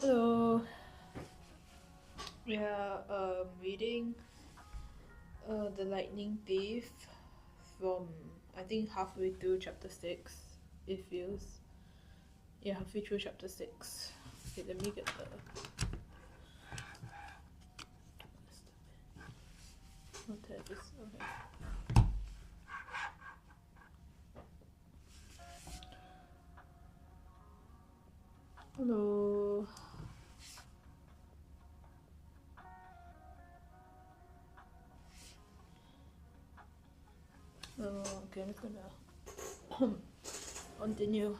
Hello. Yeah, reading The Lightning Thief from I think halfway through chapter 6. It feels. Yeah, halfway through chapter 6. Okay, let me get the. What tab is. Okay. Hello. Okay, I'm just gonna continue.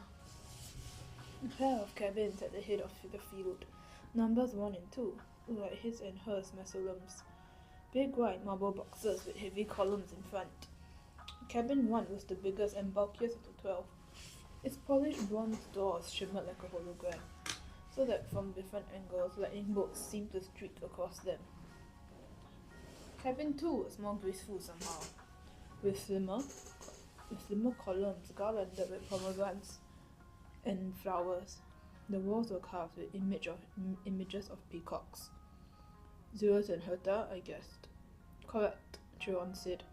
A pair of cabins at the head of the field, numbers 1 and 2, like his and hers mausoleums. Big white marble boxes with heavy columns in front. Cabin 1 was the biggest and bulkiest of the 12. Its polished bronze doors shimmered like a hologram, so that from different angles lightning bolts seemed to streak across them. Cabin 2 was more graceful somehow, with slimmer columns garlanded with pomegranates and flowers. The walls were carved with images of peacocks. Zeus and Herta, I guessed. Correct, Chiron said.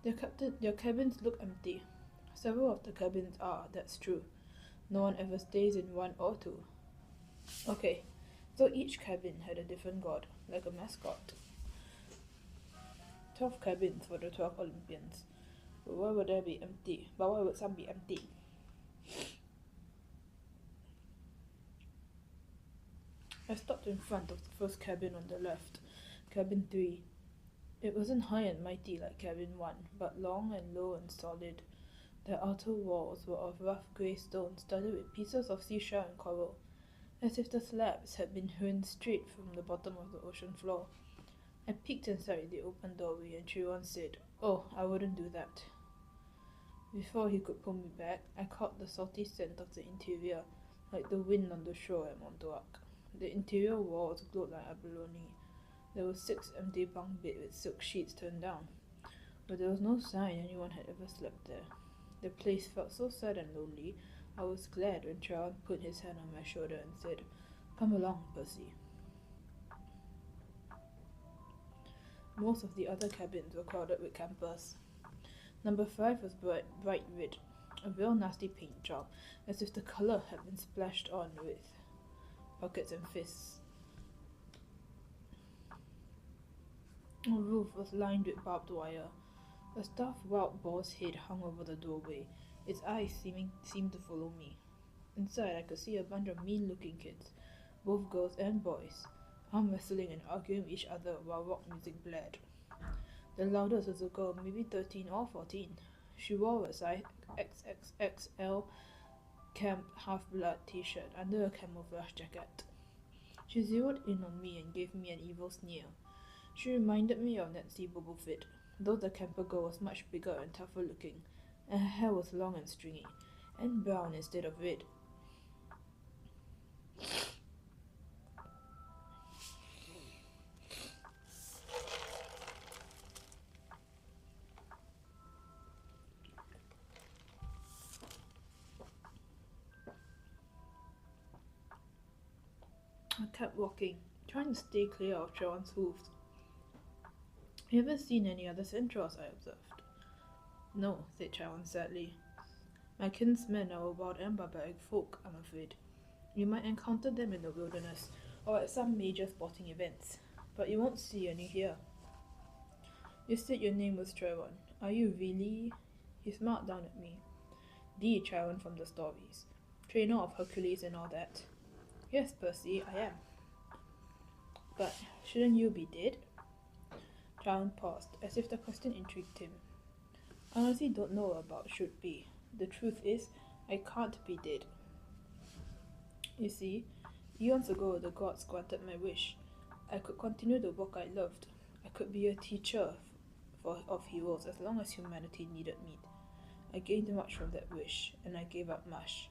Their cabins look empty. Several of the cabins are, that's true. No one ever stays in one or two. Okay, so each cabin had a different god, like a mascot. 12 cabins for the 12 Olympians. But why would there be empty? But why would some be empty? I stopped in front of the first cabin on the left, cabin 3. It wasn't high and mighty like cabin 1, but long and low and solid. The outer walls were of rough grey stone studded with pieces of seashell and coral, as if the slabs had been hewn straight from the bottom of the ocean floor. I peeked inside the open doorway and Chiron said, "Oh, I wouldn't do that." Before he could pull me back, I caught the salty scent of the interior, like the wind on the shore at Montauk. The interior walls glowed like abalone. There were 6 empty bunk beds with silk sheets turned down, but there was no sign anyone had ever slept there. The place felt so sad and lonely. I was glad when Chiron put his hand on my shoulder and said, "Come along, Percy." Most of the other cabins were crowded with campers. Number 5 was bright red, a real nasty paint job, as if the colour had been splashed on with buckets and fists. The roof was lined with barbed wire. A stuffed wild boar's head hung over the doorway, its eyes seemed to follow me. Inside, I could see a bunch of mean-looking kids, both girls and boys, arm wrestling and arguing with each other while rock music blared. The loudest was a girl, maybe 13 or 14. She wore a size XXXL camp half-blood t-shirt under a camouflage jacket. She zeroed in on me and gave me an evil sneer. She reminded me of Nancy Bobofit, though the camper girl was much bigger and tougher looking, and her hair was long and stringy, and brown instead of red. I kept walking, trying to stay clear of Chiron's hooves. "You ever seen any other centaurs?" I observed. "No," said Chiron sadly. "My kinsmen are a wild and barbaric folk, I'm afraid. You might encounter them in the wilderness, or at some major sporting events, but you won't see any here." "You said your name was Chiron. Are you really?" He smiled down at me. "The Chiron from the stories. Trainer of Hercules and all that." "Yes, Percy, I am." "But shouldn't you be dead?" Chiron paused, as if the question intrigued him. "I honestly don't know about should be. The truth is, I can't be dead. You see, eons ago the gods granted my wish. I could continue the work I loved. I could be a teacher of heroes as long as humanity needed me. I gained much from that wish, and I gave up much.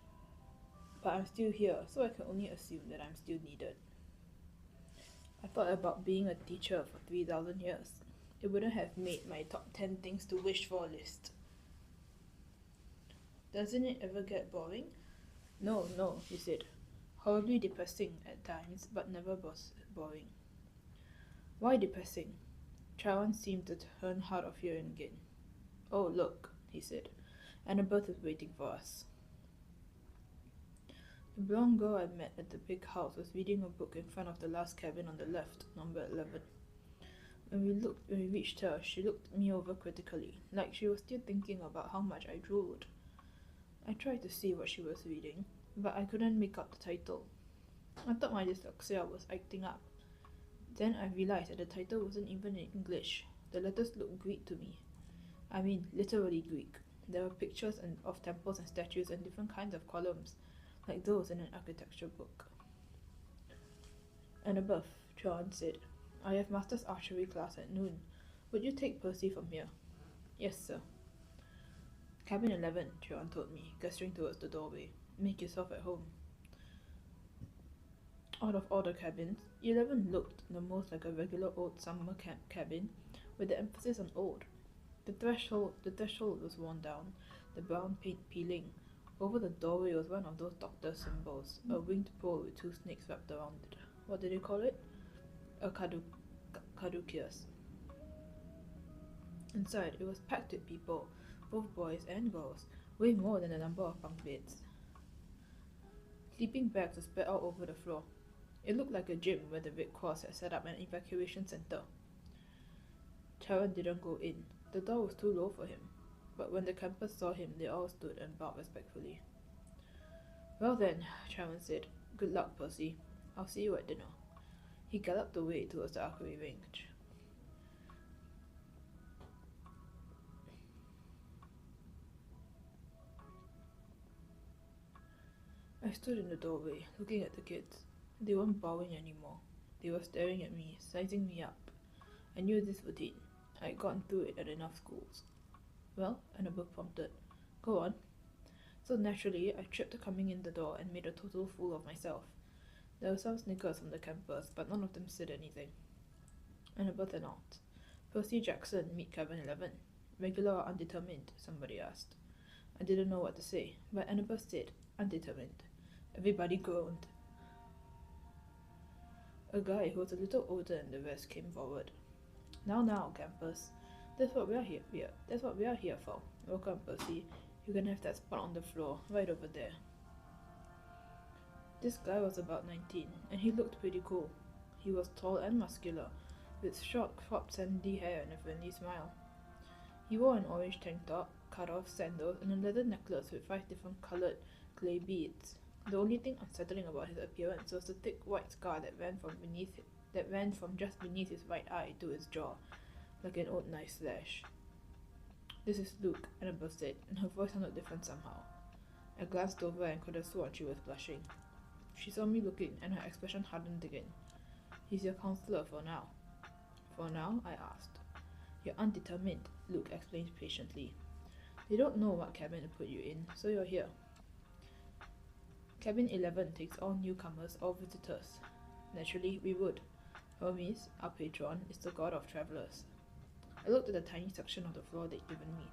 But I'm still here, so I can only assume that I'm still needed." I thought about being a teacher for 3,000 years. It wouldn't have made my top 10 things to wish for list. "Doesn't it ever get boring?" No, he said. Horribly depressing at times, but never boring. Why depressing? Charon seemed to turn hard of hearing again. Oh, look, he said. Annabeth is waiting for us. The blonde girl I met at the big house was reading a book in front of the last cabin on the left, number 11. When we reached her, she looked me over critically, like she was still thinking about how much I drooled. I tried to see what she was reading, but I couldn't make out the title. I thought my dyslexia was acting up. Then I realized that the title wasn't even in English. The letters looked Greek to me. I mean, literally Greek. There were pictures of temples and statues and different kinds of columns, like those in an architecture book. Annabeth, Charon said, I have master's archery class at noon. Would you take Percy from here? Yes, sir. Cabin 11, Charon told me, gesturing towards the doorway. Make yourself at home. Out of all the cabins, 11 looked the most like a regular old summer camp cabin, with the emphasis on old. The threshold was worn down, the brown paint peeling. Over the doorway was one of those doctor symbols, a winged pole with two snakes wrapped around it. What did they call it? A caduceus. Inside, it was packed with people, both boys and girls, way more than the number of bunk beds. Sleeping bags were spread out over the floor. It looked like a gym where the Red Cross had set up an evacuation center. Charon didn't go in. The door was too low for him. But when the campers saw him, they all stood and bowed respectfully. Well then, Charon said, good luck, Percy. I'll see you at dinner. He galloped away towards the archery range. I stood in the doorway, looking at the kids. They weren't bowing anymore. They were staring at me, sizing me up. I knew this routine. I had gone through it at enough schools. Well, Annabeth prompted. Go on. So naturally, I tripped coming in the door and made a total fool of myself. There were some snickers from the campers, but none of them said anything. Annabeth announced. Percy Jackson, meet cabin 11. Regular or undetermined? Somebody asked. I didn't know what to say, but Annabeth said, undetermined. Everybody groaned. A guy who was a little older than the rest came forward. Now, campers. That's what we are here for. Welcome, Percy. You can have that spot on the floor, right over there. This guy was about 19, and he looked pretty cool. He was tall and muscular, with short, cropped sandy hair and a friendly smile. He wore an orange tank top, cut-off sandals, and a leather necklace with 5 different colored clay beads. The only thing unsettling about his appearance was the thick white scar that ran from just beneath his right eye to his jaw, like an old knife slash. This is Luke, Annabeth said, and her voice sounded different somehow. I glanced over and could have sworn she was blushing. She saw me looking, and her expression hardened again. He's your counselor for now. For now? I asked. You're undetermined, Luke explained patiently. They don't know what cabin to put you in, so you're here. Cabin 11 takes all newcomers or visitors. Naturally, we would. Hermes, our patron, is the god of travelers. I looked at the tiny section of the floor they'd given me.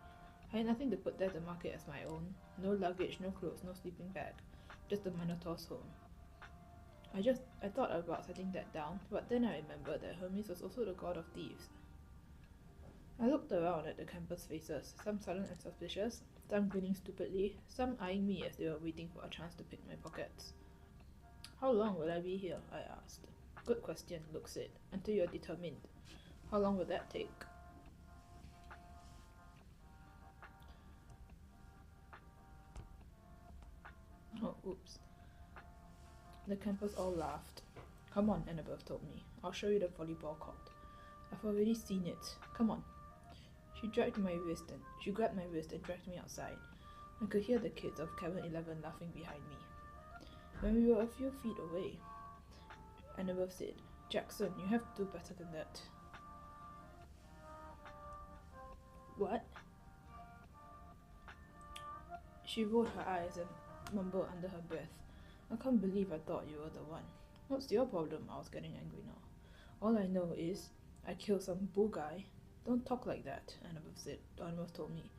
I had nothing to put there to mark it as my own. No luggage, no clothes, no sleeping bag. Just the Minotaur's home. I thought about setting that down, but then I remembered that Hermes was also the god of thieves. I looked around at the campers' faces, some silent and suspicious, some grinning stupidly, some eyeing me as they were waiting for a chance to pick my pockets. How long will I be here? I asked. Good question, Luke said, until you're determined. How long will that take? Oh, oops. The campers all laughed. Come on, Annabeth told me. I'll show you the volleyball court. I've already seen it. Come on. She grabbed my wrist and dragged me outside. I could hear the kids of cabin 11 laughing behind me. When we were a few feet away, Annabeth said, Jackson, you have to do better than that. What? She rolled her eyes and mumbled under her breath. I can't believe I thought you were the one. What's your problem? I was getting angry now. All I know is I killed some bull guy. Don't talk like that, Annabeth told me.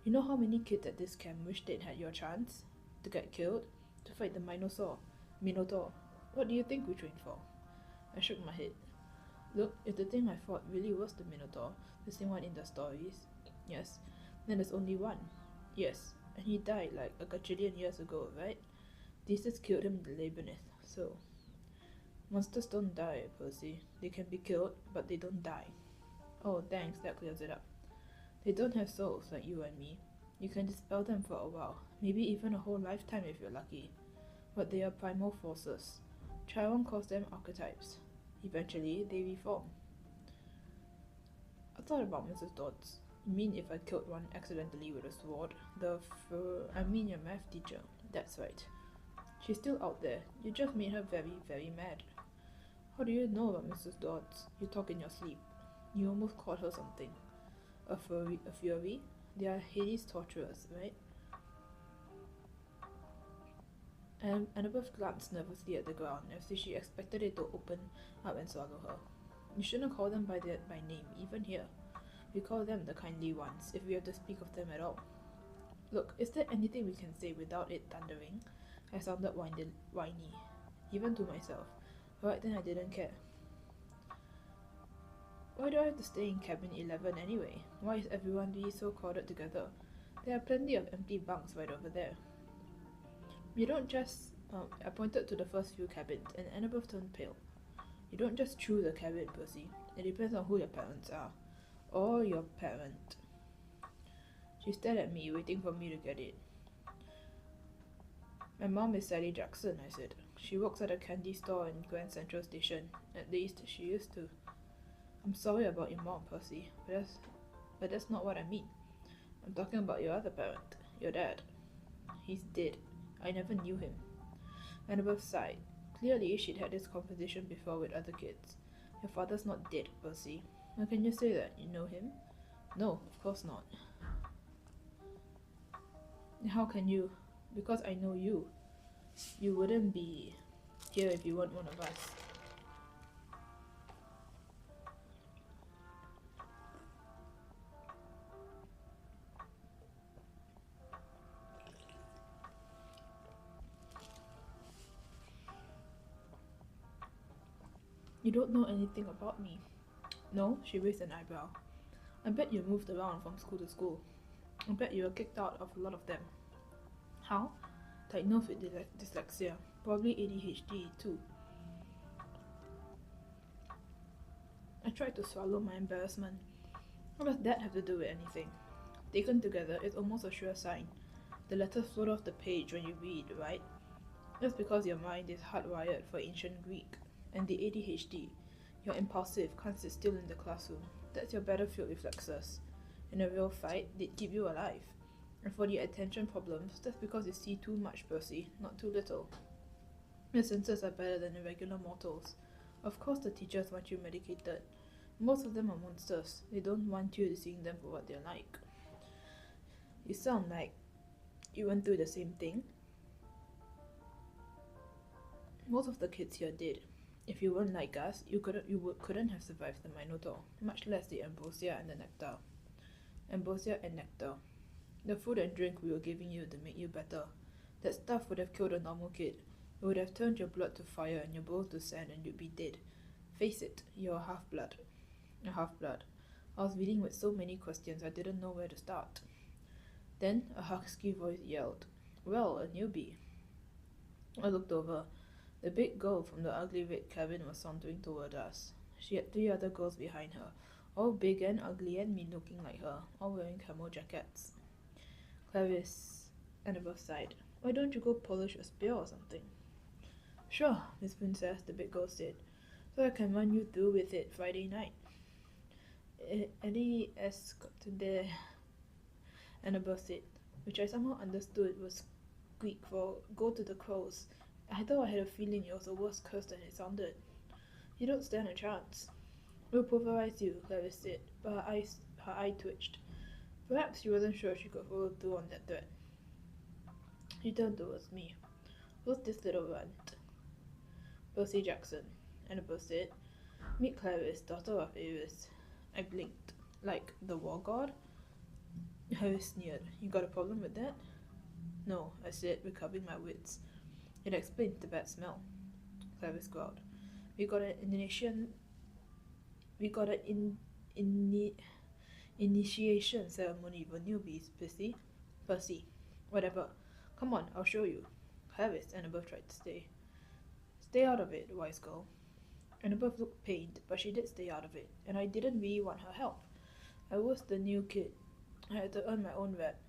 You know how many kids at this camp wish they'd had your chance? To get killed? To fight the Minosaur? Minotaur. What do you think we trained for? I shook my head. Look, if the thing I fought really was the Minotaur, the same one in the stories, yes, then there's only one. Yes, and he died like a gajillion years ago, right? Theseus killed him in the labyrinth, so. Monsters don't die, Percy. They can be killed, but they don't die. Oh, thanks, that clears it up. They don't have souls like you and me. You can dispel them for a while, maybe even a whole lifetime if you're lucky. But they are primal forces. Chiron calls them archetypes. Eventually, they reform. I thought about Mrs. Dodds. You mean if I killed one accidentally with a sword? I mean your math teacher. That's right. She's still out there. You just made her very, very mad. How do you know about Mrs. Dodds? You talk in your sleep. You almost called her something. A fury? They are Hades' torturers, right? And Annabeth glanced nervously at the ground, as if she expected it to open up and swallow her. You shouldn't call them by name, even here. We call them the kindly ones, if we have to speak of them at all. Look, is there anything we can say without it thundering? I sounded whiny, even to myself. Right then I didn't care. Why do I have to stay in cabin 11 anyway? Why is everyone really so crowded together? There are plenty of empty bunks right over there. You don't just... I pointed to the first few cabins, and Annabeth turned pale. You don't just choose a cabin, Percy. It depends on who your parents are. Or your parent. She stared at me, waiting for me to get it. My mom is Sally Jackson, I said. She works at a candy store in Grand Central Station. At least, she used to. I'm sorry about your mom, Percy, but that's not what I mean. I'm talking about your other parent, your dad. He's dead. I never knew him. Annabeth sighed. Clearly, she'd had this conversation before with other kids. Your father's not dead, Percy. How can you say that? You know him? No, of course not. How can you? Because I know you. You wouldn't be here if you weren't one of us. You don't know anything about me. No, she raised an eyebrow. I bet you moved around from school to school. I bet you were kicked out of a lot of them. How? Diagnosed with dyslexia. Probably ADHD too. I tried to swallow my embarrassment. What does that have to do with anything? Taken together, it's almost a sure sign. The letters float off the page when you read, right? That's because your mind is hardwired for ancient Greek. And the ADHD, you're impulsive, can't sit still in the classroom. That's your battlefield reflexes. In a real fight, they'd keep you alive. And for the attention problems, that's because you see too much, Percy, not too little. Your senses are better than irregular mortals. Of course the teachers want you medicated. Most of them are monsters. They don't want you seeing them for what they're like. You sound like you went through the same thing. Most of the kids here did. If you weren't like us, you couldn't have survived the Minotaur, much less the ambrosia and the nectar. Ambrosia and nectar. The food and drink we were giving you to make you better. That stuff would have killed a normal kid. It would have turned your blood to fire and your bones to sand and you'd be dead. Face it, you're a half-blood. A half-blood. I was reading with so many questions I didn't know where to start. Then a husky voice yelled, "Well, a newbie." I looked over. The big girl from the ugly red cabin was sauntering toward us. She had 3 other girls behind her, all big and ugly and mean-looking like her, all wearing camo jackets. Clarice, Annabeth sighed. Why don't you go polish a spear or something? Sure, Miss Princess, the big girl said, so I can run you through with it Friday night. Eddie escorted there, Annabeth said, which I somehow understood was Greek for go to the crows. I thought I had a feeling it was a worse curse than it sounded. You don't stand a chance. We'll pulverize you, Clarice said, but her eye twitched. Perhaps she wasn't sure she could follow through on that threat. She turned towards me. Who's this little runt? Percy Jackson, Annabeth said. Meet Clarice, daughter of Ares. I blinked. Like, the war god? Harris sneered. You got a problem with that? No, I said, recovering my wits. It explains the bad smell, Clarice growled. We got an initiation. We got an initiation ceremony for newbies, Percy. Whatever. Come on, I'll show you. Clarice, Annabeth tried to stay. Stay out of it, wise girl. Annabeth looked pained, but she did stay out of it, and I didn't really want her help. I was the new kid. I had to earn my own vet.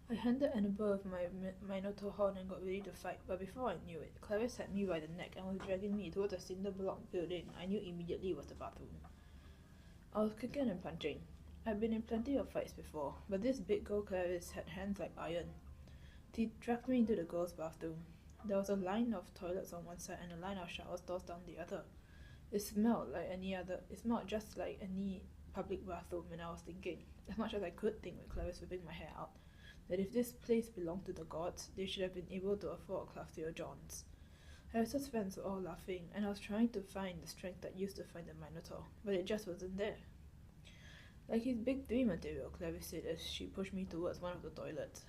I handed Annabeth my Minotaur horn and got ready to fight, but before I knew it, Clarice had me by the neck and was dragging me towards a cinder block building I knew immediately was the bathroom. I was kicking and punching. I'd been in plenty of fights before, but this big girl Clarice had hands like iron. She dragged me into the girls' bathroom. There was a line of toilets on one side and a line of shower stalls down the other. It smelled just like any public bathroom, and I was thinking, as much as I could think with Clarice whipping my hair out, that if this place belonged to the gods, they should have been able to afford classier Johns. Harris's friends were all laughing, and I was trying to find the strength that used to find the Minotaur, but it just wasn't there. Like his big 3 material, Clarice said as she pushed me towards one of the toilets.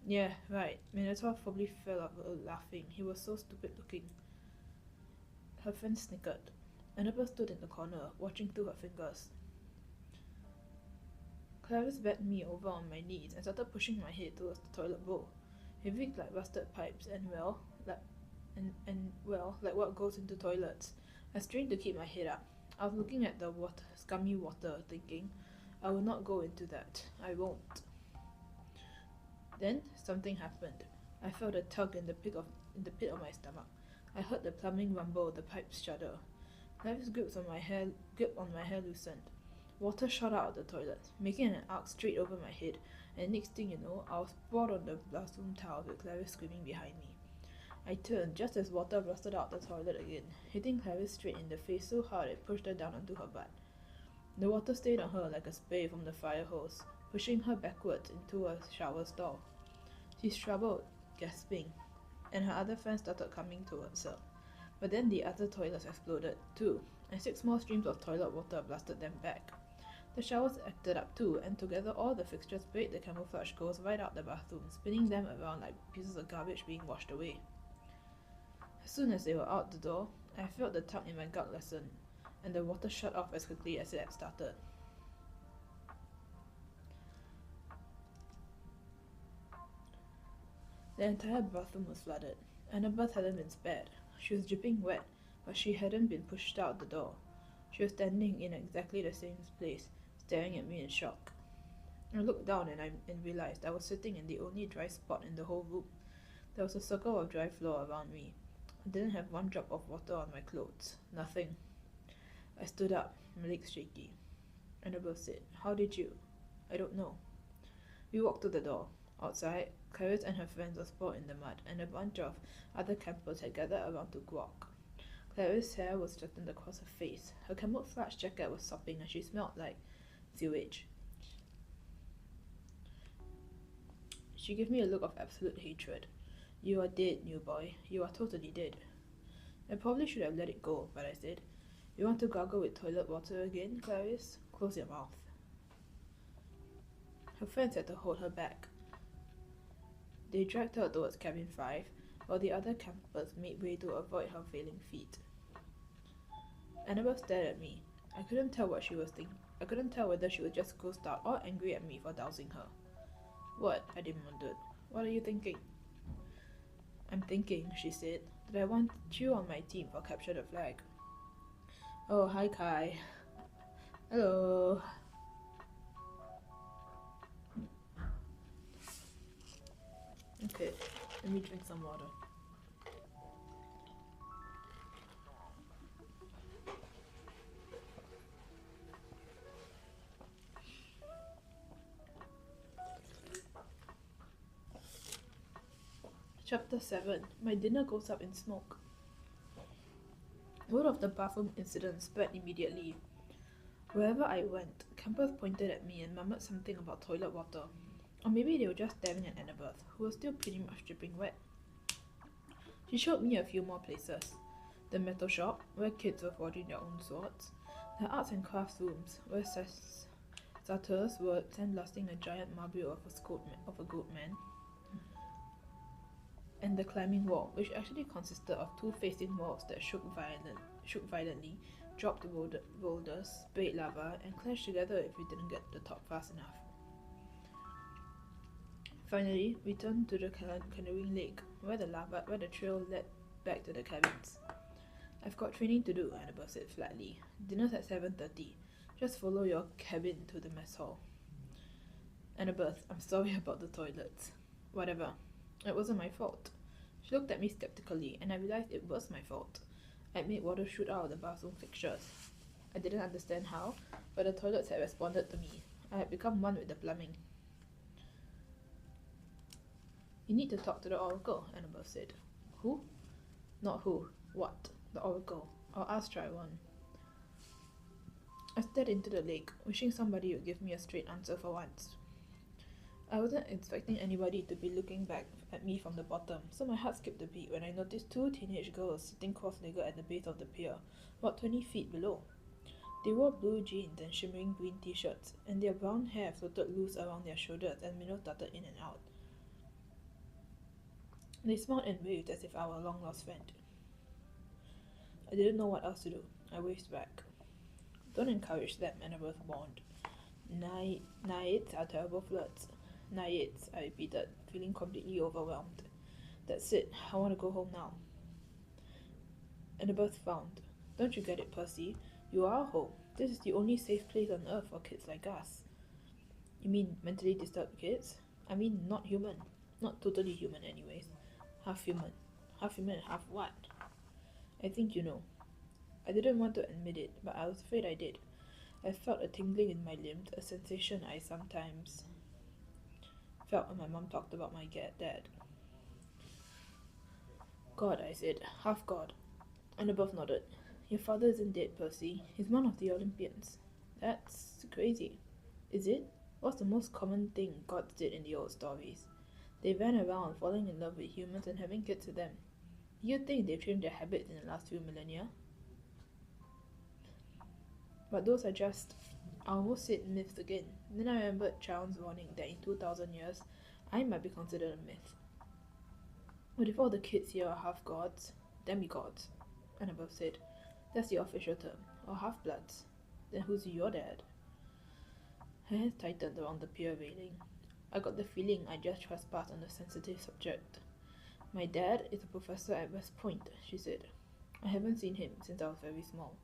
Yeah, right. Minotaur probably fell out laughing. He was so stupid looking. Her friend snickered. Annabeth stood in the corner, watching through her fingers. Clarice bent me over on my knees and started pushing my head towards the toilet bowl. It reeked like rusted pipes and like what goes into toilets. I strained to keep my head up. I was looking at the scummy water, thinking, I will not go into that. I won't. Then something happened. I felt a tug in the pit of my stomach. I heard the plumbing rumble, the pipes shudder. Clarice's grip on my hair loosened. Water shot out of the toilet, making an arc straight over my head, and next thing you know, I was sprawled on the bathroom towel with Clarice screaming behind me. I turned just as water rusted out the toilet again, hitting Clarice straight in the face so hard it pushed her down onto her butt. The water stayed on her like a spray from the fire hose, pushing her backwards into a shower stall. She struggled, gasping, and her other friends started coming towards her. But then the other toilets exploded, too, and 6 more streams of toilet water blasted them back. The showers acted up too, and together all the fixtures sprayed the camouflage girls right out the bathroom, spinning them around like pieces of garbage being washed away. As soon as they were out the door, I felt the tug in my gut lessen, and the water shut off as quickly as it had started. The entire bathroom was flooded. Annabeth hadn't been spared. She was dripping wet, but she hadn't been pushed out the door. She was standing in exactly the same place, staring at me in shock. I looked down and realized I was sitting in the only dry spot in the whole room. There was a circle of dry floor around me. I didn't have one drop of water on my clothes. Nothing. I stood up, my legs shaky. Annabeth said, How did you? I don't know. We walked to the door. Outside, Clarice and her friends were sprawled in the mud, and a bunch of other campers had gathered around to gawk. Clarice's hair was flattened across her face. Her camouflage jacket was sopping, and she smelled like sewage. She gave me a look of absolute hatred. You are dead, new boy. You are totally dead. I probably should have let it go, but I said, You want to gargle with toilet water again, Clarice? Close your mouth. Her friends had to hold her back. They dragged her towards cabin 5, while the other campers made way to avoid her failing feet. Annabeth stared at me. I couldn't tell what she was thinking. I couldn't tell whether she was just grossed out or angry at me for dousing her. What? I demanded. What are you thinking? I'm thinking, she said, that I want you on my team for Capture the Flag. Oh, hi Kai. Hello. Okay, let me drink some water. Chapter 7. My dinner goes up in smoke. Word of the bathroom incident spread immediately. Wherever I went, campers pointed at me and murmured something about toilet water. Or maybe they were just staring at Annabeth, who was still pretty much dripping wet. She showed me a few more places. The metal shop, where kids were forging their own swords. The arts and crafts rooms, where satyrs were sandblasting a giant marble of a goat man. and the climbing wall, which actually consisted of two facing walls that shook violently, dropped boulders, sprayed lava, and clashed together if you didn't get to the top fast enough. Finally, we turned to the canoeing lake, where the trail led back to the cabins. I've got training to do, Annabelle said flatly. Dinner's at 7:30. Just follow your cabin to the mess hall. Annabeth, I'm sorry about the toilets. Whatever. It wasn't my fault. She looked at me skeptically, and I realized it was my fault. I'd made water shoot out of the bathroom fixtures. I didn't understand how, but the toilets had responded to me. I had become one with the plumbing. You need to talk to the Oracle, Annabelle said. Who? Not who. What? The Oracle. I'll ask Try-One. I stared into the lake, wishing somebody would give me a straight answer for once. I wasn't expecting anybody to be looking back at me from the bottom, so my heart skipped a beat when I noticed two teenage girls sitting cross-legged at the base of the pier, about 20 feet below. They wore blue jeans and shimmering green t-shirts, and their brown hair floated loose around their shoulders as minnows darted in and out. They smiled and waved as if I were a long-lost friend. I didn't know what else to do. I waved back. Don't encourage them, Annabeth warned. Naiads are terrible flirts. Naiads, I repeated, feeling completely overwhelmed. That's it. I want to go home now. Annabeth frowned. Don't you get it, Percy? You are home. This is the only safe place on Earth for kids like us. You mean mentally disturbed kids? I mean not human. Not totally human anyways. Half human. Half human and half what? I think you know. I didn't want to admit it, but I was afraid I did. I felt a tingling in my limbs, a sensation I sometimes felt when my mom talked about my dad. God, I said. Half God. Annabeth nodded. Your father isn't dead, Percy. He's one of the Olympians. That's crazy. Is it? What's the most common thing gods did in the old stories? They ran around falling in love with humans and having kids with them. Do you think they've changed their habits in the last few millennia? But those are just, I almost said myths again. Then I remembered Chowne's warning that in 2,000 years, I might be considered a myth. What if all the kids here are half gods? Demigods, Annabeth said. That's the official term. Or half-bloods. Then who's your dad? Her hands tightened around the pier railing. I got the feeling I just trespassed on a sensitive subject. My dad is a professor at West Point, she said. I haven't seen him since I was very small.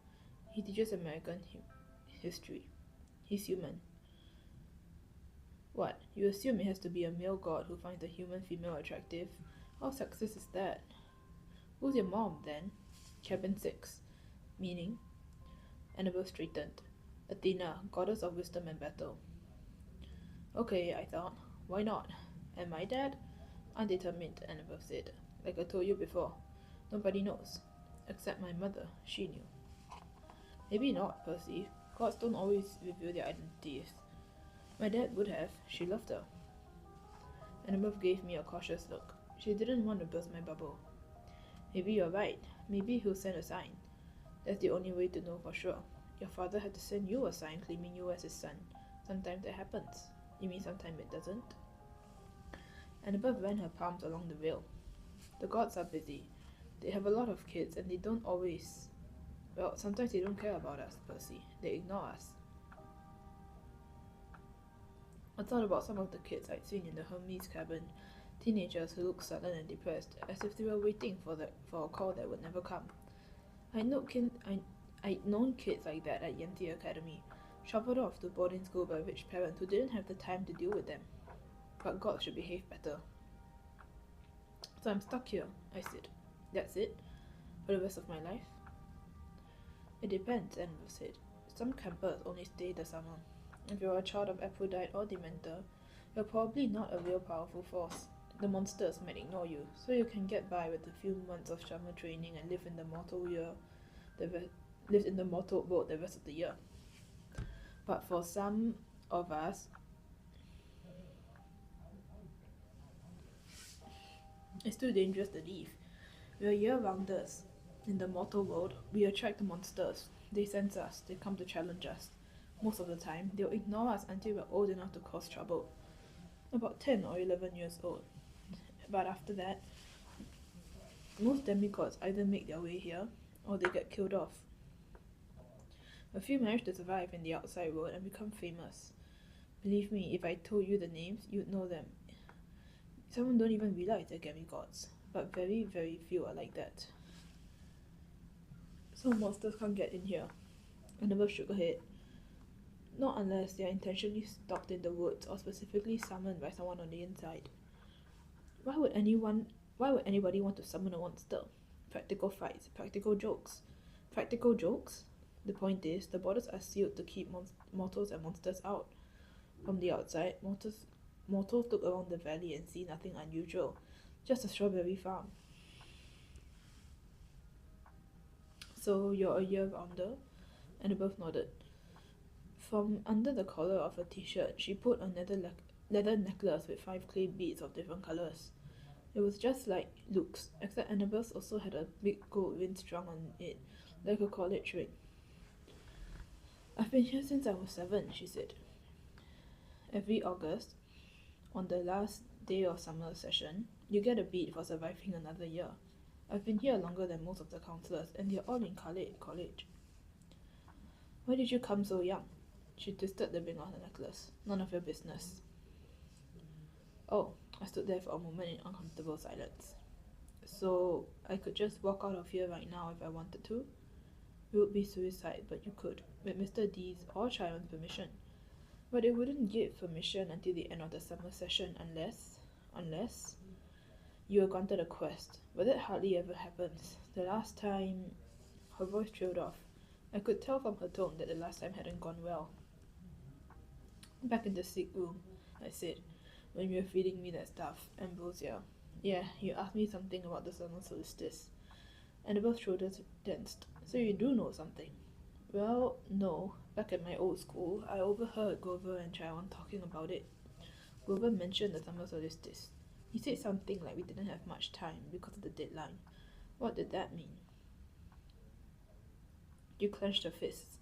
He teaches American history. He's human. What? You assume it has to be a male god who finds a human female attractive? How sexist is that? Who's your mom, then? Cabin 6. Meaning? Annabelle straightened. Athena, goddess of wisdom and battle. Okay, I thought. Why not? And my dad? Undetermined, Annabelle said. Like I told you before. Nobody knows. Except my mother. She knew. Maybe not, Percy. Gods don't always reveal their identities. My dad would have. She loved her. Annabelle gave me a cautious look. She didn't want to burst my bubble. Maybe you're right. Maybe he'll send a sign. That's the only way to know for sure. Your father had to send you a sign claiming you as his son. Sometimes that happens. You mean sometimes it doesn't? Annabelle ran her palms along the rail. The gods are busy. They have a lot of kids and they don't always... Well, sometimes they don't care about us, Percy. They ignore us. I thought about some of the kids I'd seen in the Hermes cabin. Teenagers who looked sullen and depressed, as if they were waiting for a call that would never come. I'd known kids like that at Yanti Academy, shuffled off to boarding school by rich parents who didn't have the time to deal with them. But God should behave better. So I'm stuck here, I said. That's it? For the rest of my life? It depends, Annabelle said. Some campers only stay the summer. If you're a child of Aphrodite or Dementor, you're probably not a real powerful force. The monsters might ignore you, so you can get by with a few months of summer training and live in the mortal world the rest of the year. But for some of us, it's too dangerous to leave. We're year-rounders. In the mortal world, we attract the monsters. They sense us, they come to challenge us. Most of the time, they'll ignore us until we're old enough to cause trouble. About 10 or 11 years old. But after that, Most demigods either make their way here or they get killed off. A few manage to survive in the outside world and become famous. Believe me, if I told you the names, you'd know them. Some don't even realize they're demigods, but very, very few are like that. Some monsters can't get in here. Annabelle shook her head. Not unless they are intentionally stopped in the woods or specifically summoned by someone on the inside. Why would anybody want to summon a monster? Practical fights, practical jokes. Practical jokes? The point is, the borders are sealed to keep mortals and monsters out. From the outside, mortals look around the valley and see nothing unusual. Just a strawberry farm. So you're a year-rounder? Annabelle nodded. From under the collar of her t-shirt, she pulled a leather necklace with 5 clay beads of different colours. It was just like Luke's, except Annabelle's also had a big gold ring strung on it, like a college ring. I've been here since I was 7, she said. Every August, on the last day of summer session, you get a bead for surviving another year. I've been here longer than most of the counselors, and they're all in college. Why did you come so young? She twisted the ring on the necklace. None of your business. Oh, I stood there for a moment in uncomfortable silence. So, I could just walk out of here right now if I wanted to? It would be suicide, but you could, with Mr. D's or Chiron's permission. But they wouldn't give permission until the end of the summer session unless you were granted a quest. But that hardly ever happens. The last time... Her voice trailed off. I could tell from her tone that the last time hadn't gone well. Back in the sick room, I said, when you were feeding me that stuff. Ambrosia. Yeah, you asked me something about the summer solstice. Annabelle's shoulders tensed. So you do know something? Well, no. Back at my old school, I overheard Grover and Chiron talking about it. Grover mentioned the summer solstice. He said something like we didn't have much time because of the deadline. What did that mean? You clenched her fists.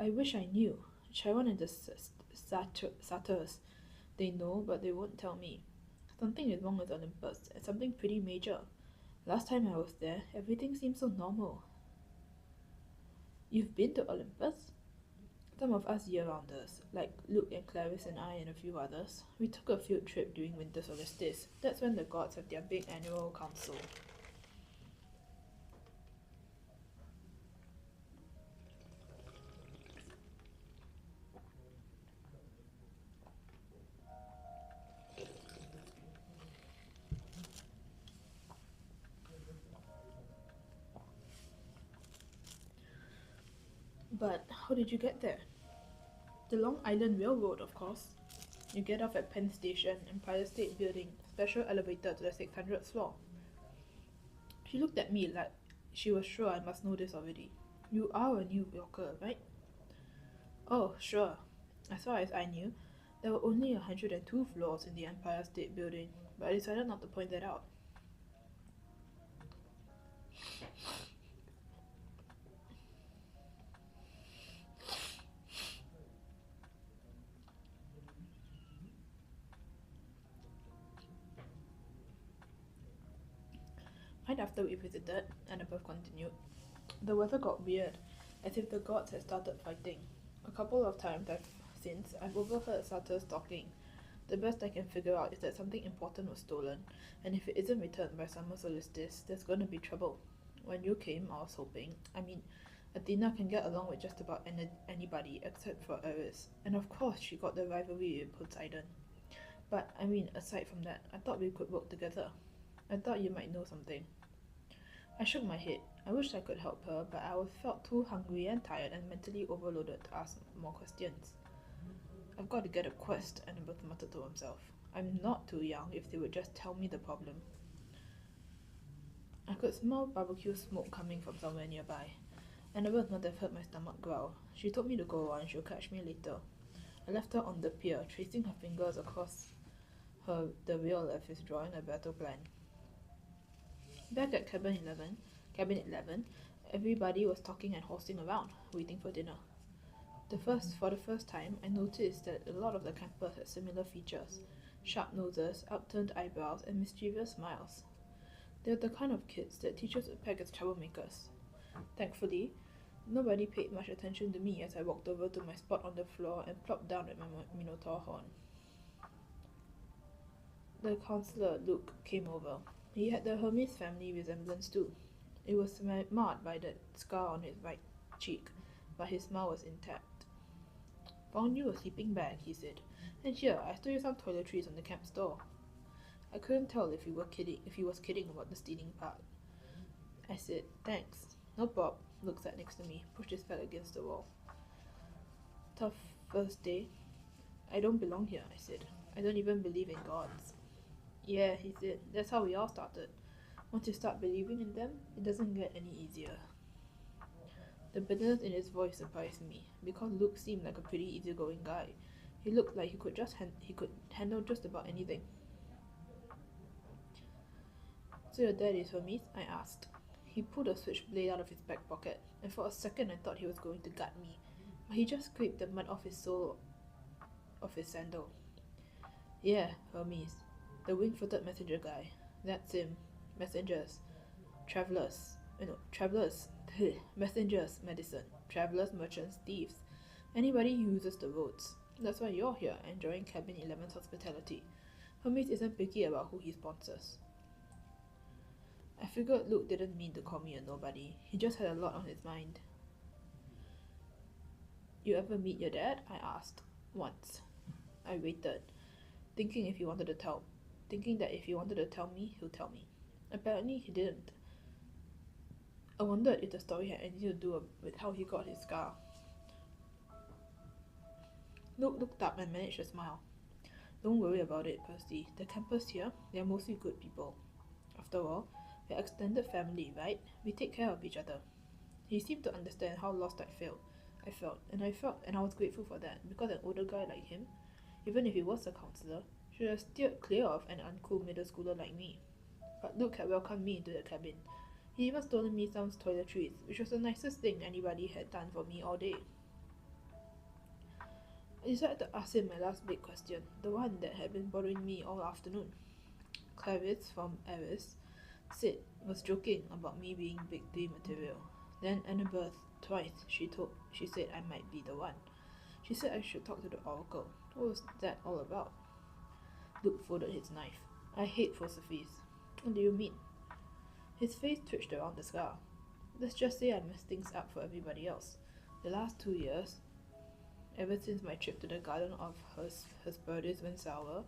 I wish I knew. Chiron and the satyrs. They know, but they won't tell me. Something is wrong with Olympus, and something pretty major. Last time I was there, everything seemed so normal. You've been to Olympus? Some of us year-rounders, like Luke and Clarice and I and a few others, we took a field trip during winter solstice. That's when the gods have their big annual council. But how did you get there? The Long Island Railroad, of course. You get off at Penn Station, Empire State Building, special elevator to the 600th floor. She looked at me like she was sure I must know this already. You are a New Yorker, right? Oh, sure. As far as I knew, there were only 102 floors in the Empire State Building, but I decided not to point that out. Right after we visited, Annabelle continued, the weather got weird, as if the gods had started fighting. A couple of times since, I've overheard satyrs talking. The best I can figure out is that something important was stolen, and if it isn't returned by summer solstice, there's gonna be trouble. When you came, I was hoping. Athena can get along with just about anybody except for Eris, and of course she got the rivalry with Poseidon. But, aside from that, I thought we could work together. I thought you might know something. I shook my head. I wished I could help her, but I felt too hungry and tired and mentally overloaded to ask more questions. I've got to get a quest, Annabelle muttered to himself. I'm not too young if they would just tell me the problem. I could smell barbecue smoke coming from somewhere nearby. Annabelle would not have heard my stomach growl. She told me to go on, she'll catch me later. I left her on the pier, tracing her fingers across the rail as if drawing a battle plan. Back at Cabin 11, everybody was talking and horsing around, waiting for dinner. For the first time, I noticed that a lot of the campers had similar features: sharp noses, upturned eyebrows, and mischievous smiles. They're the kind of kids that teachers would peg as troublemakers. Thankfully, nobody paid much attention to me as I walked over to my spot on the floor and plopped down at my Minotaur horn. The counselor, Luke, came over. He had the Hermes family resemblance too. It was marred by that scar on his right cheek, but his smile was intact. "Found you a sleeping bag," he said. "And here, I stole you some toiletries on the camp store." I couldn't tell if he was kidding about the stealing part. I said, "Thanks." "No prob." Luke sat next to me, pushed his back against the wall. "Tough first day?" "I don't belong here," I said. "I don't even believe in gods." "Yeah," he said. "That's how we all started. Once you start believing in them, it doesn't get any easier." The bitterness in his voice surprised me, because Luke seemed like a pretty easygoing guy. He looked like he could handle just about anything. "So your dad is Hermes?" I asked. He pulled a switchblade out of his back pocket, and for a second I thought he was going to gut me, but he just scraped the mud off his sole of his sandal. "Yeah, Hermes. The wing-footed messenger guy. That's him. Messengers. Travelers. Travelers. Messengers, medicine. Travelers, merchants, thieves. Anybody who uses the roads. That's why you're here, enjoying Cabin 11's hospitality. Hermes isn't picky about who he sponsors." I figured Luke didn't mean to call me a nobody. He just had a lot on his mind. "You ever meet your dad?" I asked. "Once." I waited, thinking that if he wanted to tell me, he'll tell me. Apparently he didn't. I wondered if the story had anything to do with how he got his scar. Luke looked up and managed a smile. "Don't worry about it, Percy. The campers here, they're mostly good people. After all, we're extended family, right? We take care of each other." He seemed to understand how lost I felt, and I was grateful for that, because an older guy like him, even if he was a counselor, should have steered clear of an uncool middle schooler like me. But Luke had welcomed me into the cabin. He even stolen me some toiletries, which was the nicest thing anybody had done for me all day. I decided to ask him my last big question, the one that had been bothering me all afternoon. Clarice from Eris was joking about me being big D material. Then Annabeth, twice, she said I might be the one. She said I should talk to the Oracle. What was that all about? Luke folded his knife. "I hate philosophies." "What do you mean?" His face twitched around the scar. "Let's just say I messed things up for everybody else. The last 2 years, ever since my trip to the garden of Hesperides went sour,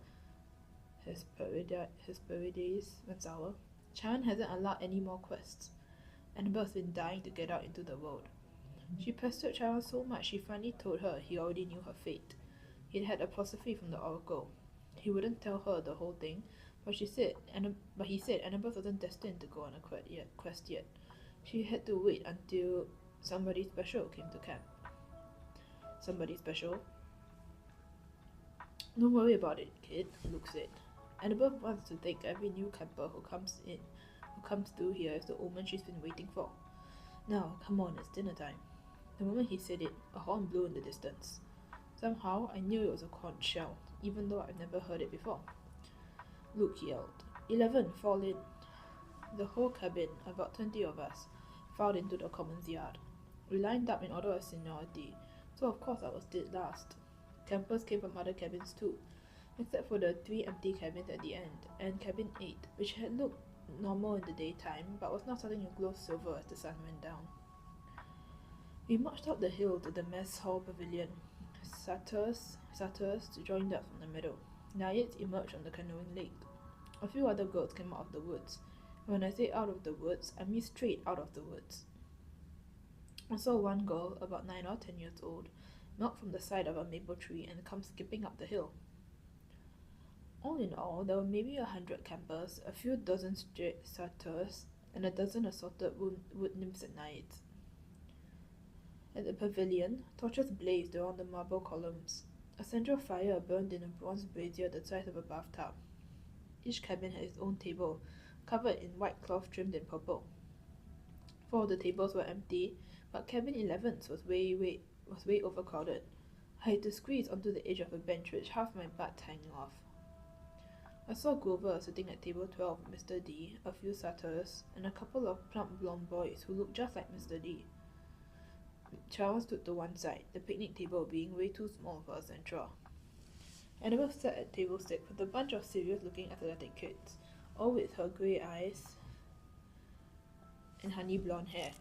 Charon hasn't allowed any more quests. Annabelle's been dying to get out into the world. She pestered Charon so much she finally told her he already knew her fate. He'd had apostrophe from the Oracle. He wouldn't tell her the whole thing, but he said Annabelle wasn't destined to go on a quest yet. She had to wait until somebody special came to camp. "Somebody special?" "Don't worry about it, kid," Luke said. "Annabelle wants to take every new camper who comes through here as the omen she's been waiting for. Now, come on, it's dinner time." The moment he said it, a horn blew in the distance. Somehow, I knew it was a conch shell, even though I'd never heard it before. Luke yelled, 11, fall in." The whole cabin, about 20 of us, filed into the commons yard. We lined up in order of seniority, so of course I was dead last. Campers came from other cabins too, except for the 3 empty cabins at the end, and cabin 8, which had looked normal in the daytime, but was now starting to glow silver as the sun went down. We marched up the hill to the mess hall pavilion. Satyrs joined us from the middle. Naiads emerged from the canoeing lake. A few other girls came out of the woods. And when I say out of the woods, I mean straight out of the woods. I saw one girl, about 9 or 10 years old, mount from the side of a maple tree and come skipping up the hill. All in all, there were maybe 100 campers, a few dozen straight satyrs, and a dozen assorted wood nymphs and naiads. At the pavilion, torches blazed around the marble columns. A central fire burned in a bronze brazier the size of a bathtub. Each cabin had its own table, covered in white cloth trimmed in purple. 4 of the tables were empty, but cabin 11's was way overcrowded. I had to squeeze onto the edge of a bench with half my butt hanging off. I saw Grover sitting at table 12 with Mr. D, a few satyrs, and a couple of plump blonde boys who looked just like Mr. D. Charles stood to one side, the picnic table being way too small for a central. Annabelle sat at table 6 with a bunch of serious-looking athletic kids, all with her grey eyes and honey blonde hair.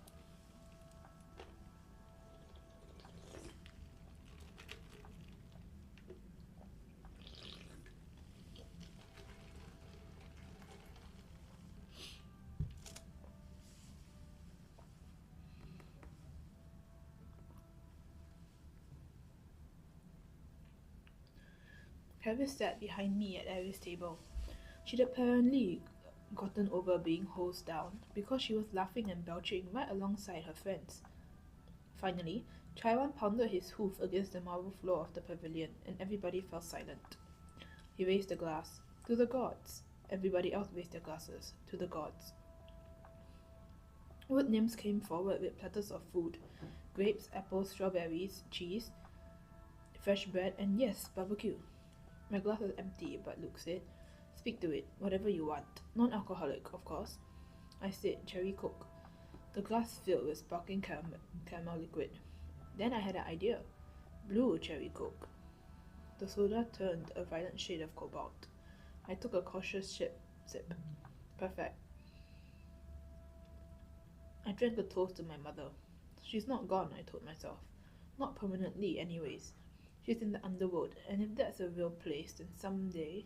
Travis sat behind me at Aries' table. She'd apparently gotten over being hosed down because she was laughing and belching right alongside her friends. Finally, Chaiwan pounded his hoof against the marble floor of the pavilion, and everybody fell silent. He raised a glass. To the gods. Everybody else raised their glasses. To the gods. Wood nymphs came forward with platters of food. Grapes, apples, strawberries, cheese, fresh bread, and yes, barbecue. My glass is empty, but Luke said, "Speak to it, whatever you want. Non-alcoholic, of course." I said, "Cherry Coke." The glass filled with sparkling caramel liquid. Then I had an idea. Blue cherry Coke. The soda turned a violent shade of cobalt. I took a cautious sip. Perfect. I drank a toast to my mother. She's not gone, I told myself. Not permanently, anyways. She's in the underworld, and if that's a real place, then someday...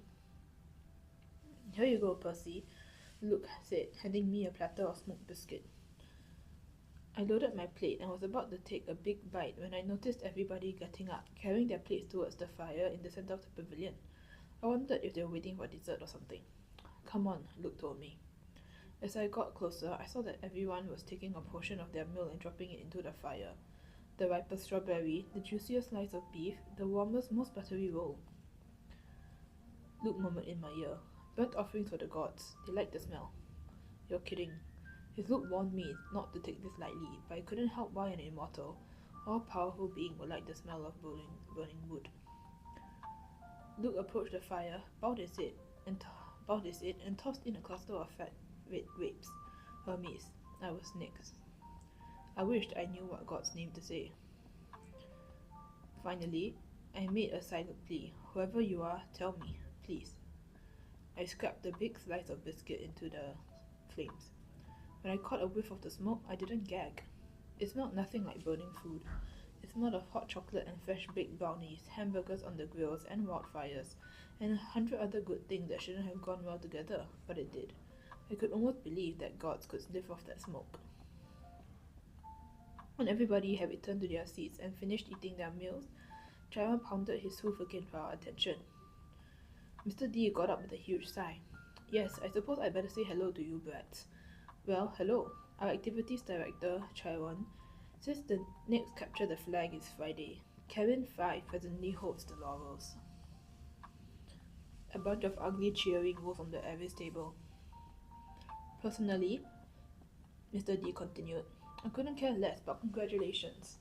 "Here you go, Percy," Luke said, handing me a platter of smoked biscuit. I loaded my plate and was about to take a big bite when I noticed everybody getting up, carrying their plates towards the fire in the center of the pavilion. I wondered if they were waiting for dessert or something. "Come on," Luke told me. As I got closer, I saw that everyone was taking a portion of their meal and dropping it into the fire. The ripest strawberry, the juiciest slice of beef, the warmest, most buttery roll. Luke murmured in my ear, "Burnt offerings for the gods. They like the smell." "You're kidding." His look warned me not to take this lightly, but I couldn't help why an immortal, all-powerful being would like the smell of burning wood. Luke approached the fire, bowed his head, and tossed in a cluster of fat red grapes. Hermes. I was next. I wished I knew what God's name to say. Finally, I made a silent plea. "Whoever you are, tell me, please." I scraped a big slice of biscuit into the flames. When I caught a whiff of the smoke, I didn't gag. It smelled nothing like burning food. It smelled of hot chocolate and fresh baked brownies, hamburgers on the grills and wildfires, and 100 other good things that shouldn't have gone well together, but it did. I could almost believe that gods could sniff off that smoke. When everybody had returned to their seats and finished eating their meals, Chiron pounded his hoof again for our attention. Mr. D got up with a huge sigh. "Yes, I suppose I'd better say hello to you brats." "Well, hello. Our activities director, Chiron, says the next Capture the Flag is Friday. Cabin 5 presently holds the laurels." A bunch of ugly cheering rose from the Aries table. "Personally," Mr. D continued, "I couldn't care less, but congratulations.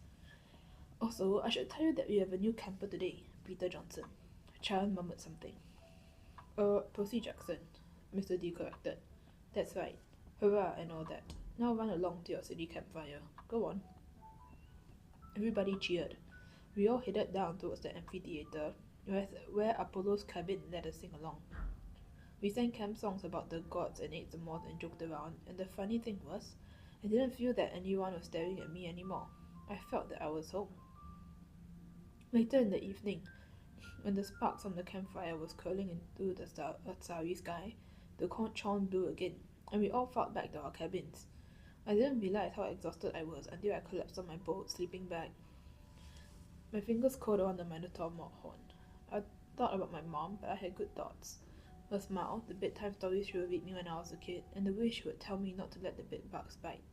Also, I should tell you that we have a new camper today, Peter Johnson." Chiron murmured something. Percy Jackson," Mr. D corrected. "That's right. Hurrah and all that. Now run along to your city campfire. Go on." Everybody cheered. We all headed down towards the amphitheater, where Apollo's cabin let us sing along. We sang camp songs about the gods and ate some more and joked around, and the funny thing was, I didn't feel that anyone was staring at me anymore. I felt that I was home. Later in the evening, when the sparks from the campfire was curling into the starry sky, the conch horn blew again, and we all filed back to our cabins. I didn't realize how exhausted I was until I collapsed on my boat sleeping bag. My fingers curled around the Minotaur horn. I thought about my mom, but I had good thoughts. Her smile, the bedtime stories she would read me when I was a kid, and the way she would tell me not to let the bedbugs bite.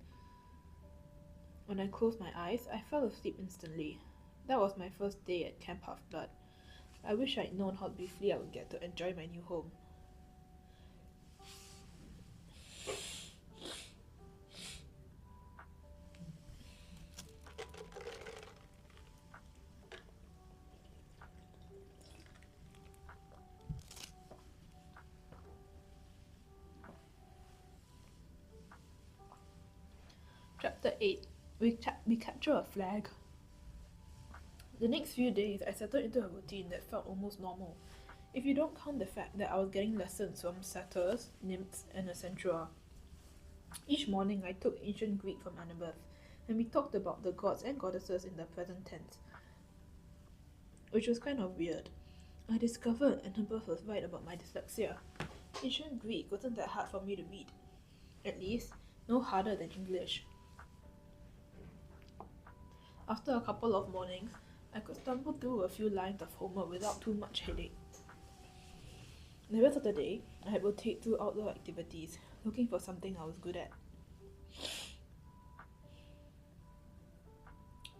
When I closed my eyes, I fell asleep instantly. That was my first day at Camp Half-Blood. I wish I'd known how briefly I would get to enjoy my new home. Chapter 8. We capture a flag. The next few days, I settled into a routine that felt almost normal. If you don't count the fact that I was getting lessons from satyrs, nymphs, and a centaur. Each morning, I took ancient Greek from Annabeth, and we talked about the gods and goddesses in the present tense, which was kind of weird. I discovered Annabeth was right about my dyslexia. Ancient Greek wasn't that hard for me to read. At least, no harder than English. After a couple of mornings, I could stumble through a few lines of Homer without too much headache. The rest of the day, I would take through outdoor activities, looking for something I was good at.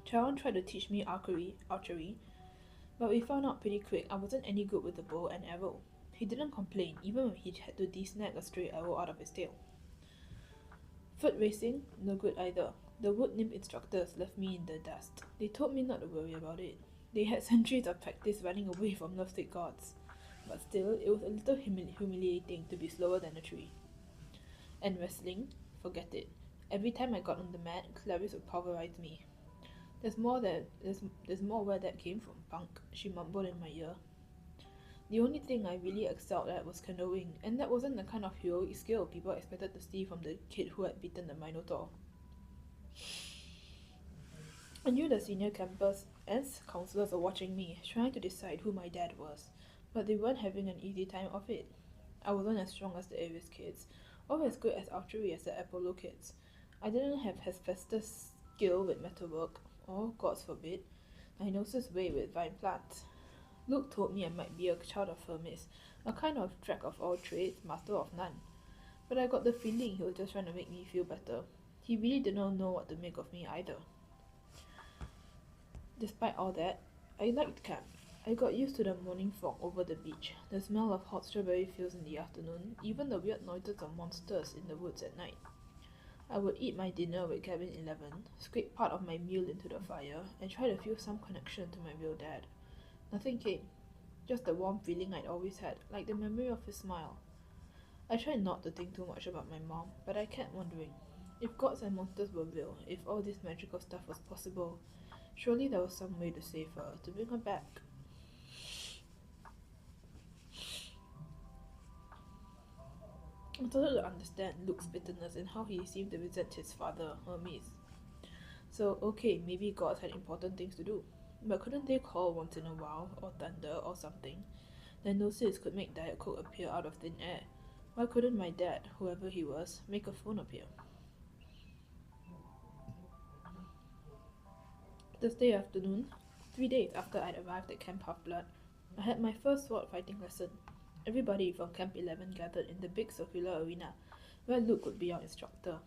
Charon tried to teach me archery, but we found out pretty quick I wasn't any good with the bow and arrow. He didn't complain, even when he had to desnag a stray arrow out of his tail. Foot racing, no good either. The wood nymph instructors left me in the dust. They told me not to worry about it. They had centuries of practice running away from lovesick gods. But still, it was a little humiliating to be slower than a tree. And wrestling? Forget it. Every time I got on the mat, Clarice would pulverize me. There's more where that came from, punk, she mumbled in my ear. The only thing I really excelled at was canoeing, and that wasn't the kind of heroic skill people expected to see from the kid who had beaten the Minotaur. I knew the senior campus as counselors were watching me, trying to decide who my dad was, but they weren't having an easy time of it. I wasn't as strong as the Ares kids, or as good at archery as the Apollo kids. I didn't have Hephaestus' skill with metalwork, or, gods forbid, Dionysus' way with vine plants. Luke told me I might be a child of Hermes, a kind of jack of all trades, master of none. But I got the feeling he was just trying to make me feel better. He really did not know what to make of me either. Despite all that, I liked camp. I got used to the morning fog over the beach, the smell of hot strawberry fields in the afternoon, even the weird noises of monsters in the woods at night. I would eat my dinner with Cabin 11, scrape part of my meal into the fire, and try to feel some connection to my real dad. Nothing came, just the warm feeling I'd always had, like the memory of his smile. I tried not to think too much about my mom, but I kept wondering, if gods and monsters were real, if all this magical stuff was possible, surely there was some way to save her, to bring her back. I started to understand Luke's bitterness and how he seemed to resent his father, Hermes. So, okay, maybe gods had important things to do, but couldn't they call once in a while, or thunder, or something? Dionysus could make Diet Coke appear out of thin air. Why couldn't my dad, whoever he was, make a phone appear? Thursday afternoon, 3 days after I'd arrived at Camp Half-Blood, I had my first sword fighting lesson. Everybody from Camp 11 gathered in the big circular arena, where Luke would be our instructor.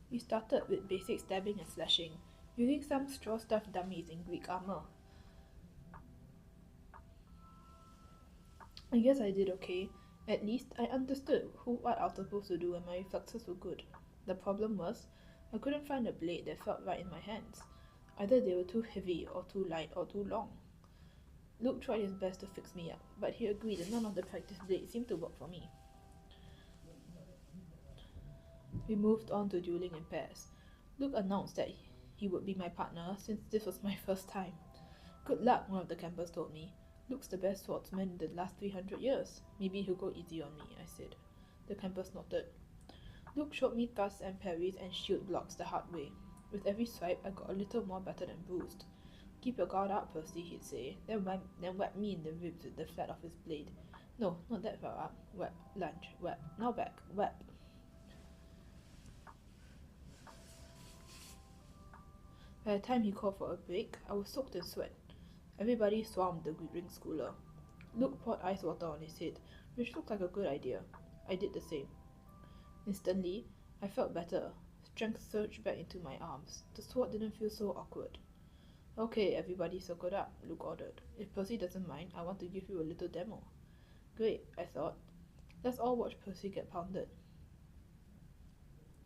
We started with basic stabbing and slashing, using some straw-stuffed dummies in Greek armor. I guess I did okay. At least, I understood what I was supposed to do and my reflexes were good. The problem was, I couldn't find a blade that felt right in my hands. Either they were too heavy, or too light, or too long. Luke tried his best to fix me up, but he agreed that none of the practice blades seemed to work for me. We moved on to dueling in pairs. Luke announced that he would be my partner since this was my first time. Good luck, one of the campers told me. Luke's the best swordsman in the last 300 years. Maybe he'll go easy on me, I said. The campers nodded. Luke showed me thrusts and parries and shield blocks the hard way. With every swipe, I got a little more battered and bruised. Keep your guard up, Percy, he'd say, then whack me in the ribs with the flat of his blade. No, not that far up. Whap, lunge, whap, now back, whap. By the time he called for a break, I was soaked in sweat. Everybody swarmed the ring schooler. Luke poured ice water on his head, which looked like a good idea. I did the same. Instantly, I felt better. Strength surged back into my arms. The sword didn't feel so awkward. Okay, everybody circled up, Luke ordered. If Percy doesn't mind, I want to give you a little demo. Great, I thought. Let's all watch Percy get pounded.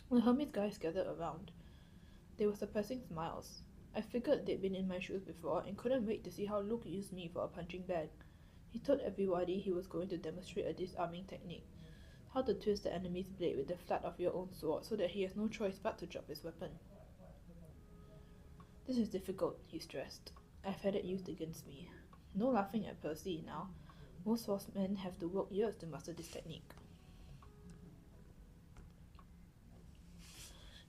The Hermes guys gathered around. They were suppressing smiles. I figured they'd been in my shoes before and couldn't wait to see how Luke used me for a punching bag. He told everybody he was going to demonstrate a disarming technique. How to twist the enemy's blade with the flat of your own sword so that he has no choice but to drop his weapon. This is difficult, he stressed. I've had it used against me. No laughing at Percy now. Most swordsmen have to work years to master this technique.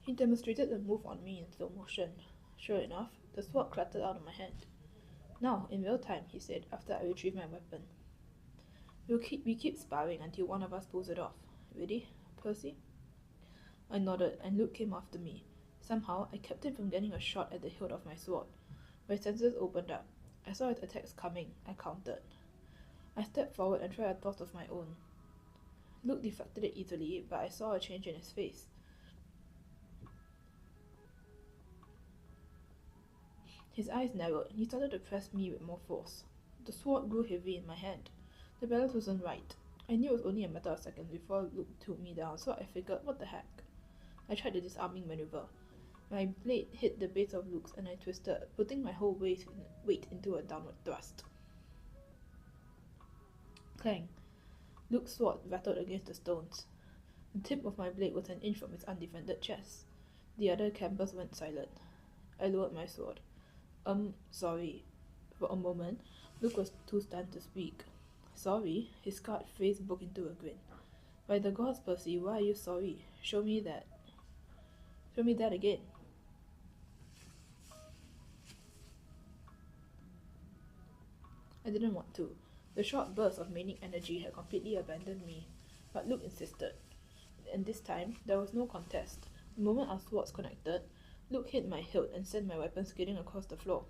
He demonstrated the move on me in slow motion. Sure enough, the sword clattered out of my hand. Now, in real time, he said, after I retrieved my weapon. We keep sparring until one of us pulls it off. Ready, Percy? I nodded, and Luke came after me. Somehow, I kept him from getting a shot at the hilt of my sword. My senses opened up. I saw his attacks coming. I countered. I stepped forward and tried a toss of my own. Luke deflected it easily, but I saw a change in his face. His eyes narrowed, and he started to press me with more force. The sword grew heavy in my hand. The balance wasn't right. I knew it was only a matter of seconds before Luke took me down, so I figured, what the heck? I tried the disarming maneuver. My blade hit the base of Luke's and I twisted, putting my whole weight into a downward thrust. Clang! Luke's sword rattled against the stones. The tip of my blade was an inch from his undefended chest. The other campers went silent. I lowered my sword. Sorry. For a moment, Luke was too stunned to speak. Sorry? His scarred face broke into a grin. By the gods, Percy, why are you sorry? Show me that. Show me that again. I didn't want to. The short burst of manic energy had completely abandoned me. But Luke insisted. And this time, there was no contest. The moment our swords connected, Luke hit my hilt and sent my weapon skidding across the floor.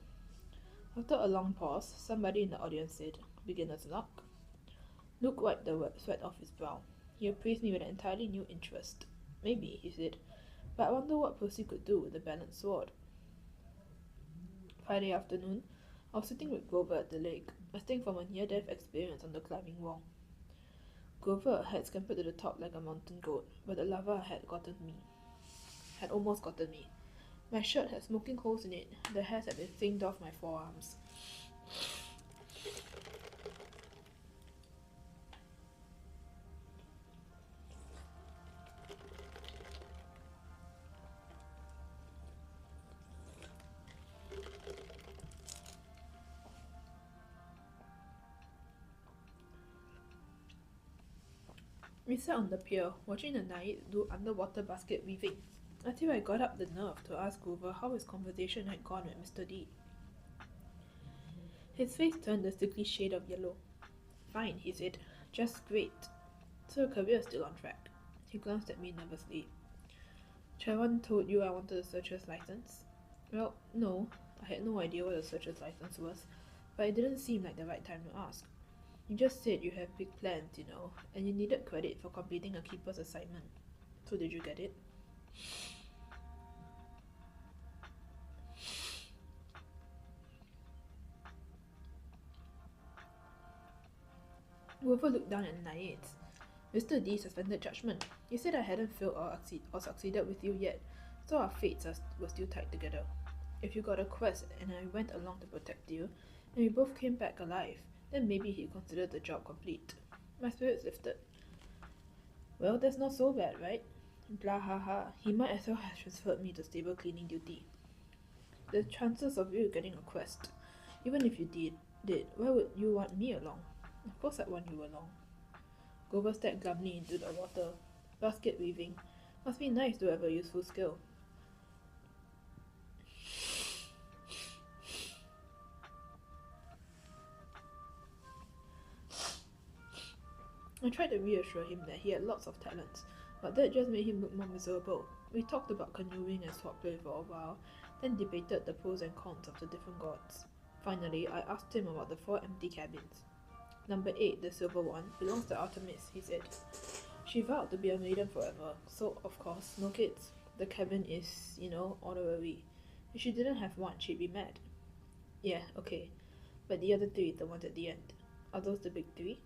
After a long pause, somebody in the audience said, "Beginner's luck." Luke wiped the sweat off his brow. He appraised me with an entirely new interest. Maybe, he said, but I wonder what Percy could do with a balanced sword. Friday afternoon, I was sitting with Grover at the lake, resting from a near-death experience on the climbing wall. Grover had scampered to the top like a mountain goat, but the lava had almost gotten me. My shirt had smoking holes in it. The hairs had been thinned off my forearms. We sat on the pier, watching the Naiads do underwater basket weaving, until I got up the nerve to ask Grover how his conversation had gone with Mr. D. His face turned a sickly shade of yellow. "Fine," he said. "Just great. So your career's still on track." He glanced at me nervously. "Charon told you I wanted a searcher's license?" "Well, no. I had no idea what a searcher's license was, but it didn't seem like the right time to ask. You just said you have big plans, and you needed credit for completing a keeper's assignment. So did you get it?" Grover looked down at the Naiads. Mr. D suspended judgment. He said I hadn't failed or succeeded with you yet, so our fates were still tied together. If you got a quest and I went along to protect you, and we both came back alive, then maybe he'd consider the job complete. My spirits lifted. "Well, that's not so bad, right?" Blah ha ha. He might as well have transferred me to stable cleaning duty. The chances of you getting a quest, even if you did, why would you want me along? Of course I'd want you along. Grover stared glumly into the water. Basket weaving. Must be nice to have a useful skill. I tried to reassure him that he had lots of talents, but that just made him look more miserable. We talked about canoeing and swordplay for a while, then debated the pros and cons of the different gods. Finally, I asked him about the 4 empty cabins. "Number 8, the silver one, belongs to Artemis," he said. "She vowed to be a maiden forever, so, of course, no kids. The cabin is, honorary. If she didn't have one, she'd be mad." "Yeah, okay. But the other 3, the ones at the end, are those the big 3?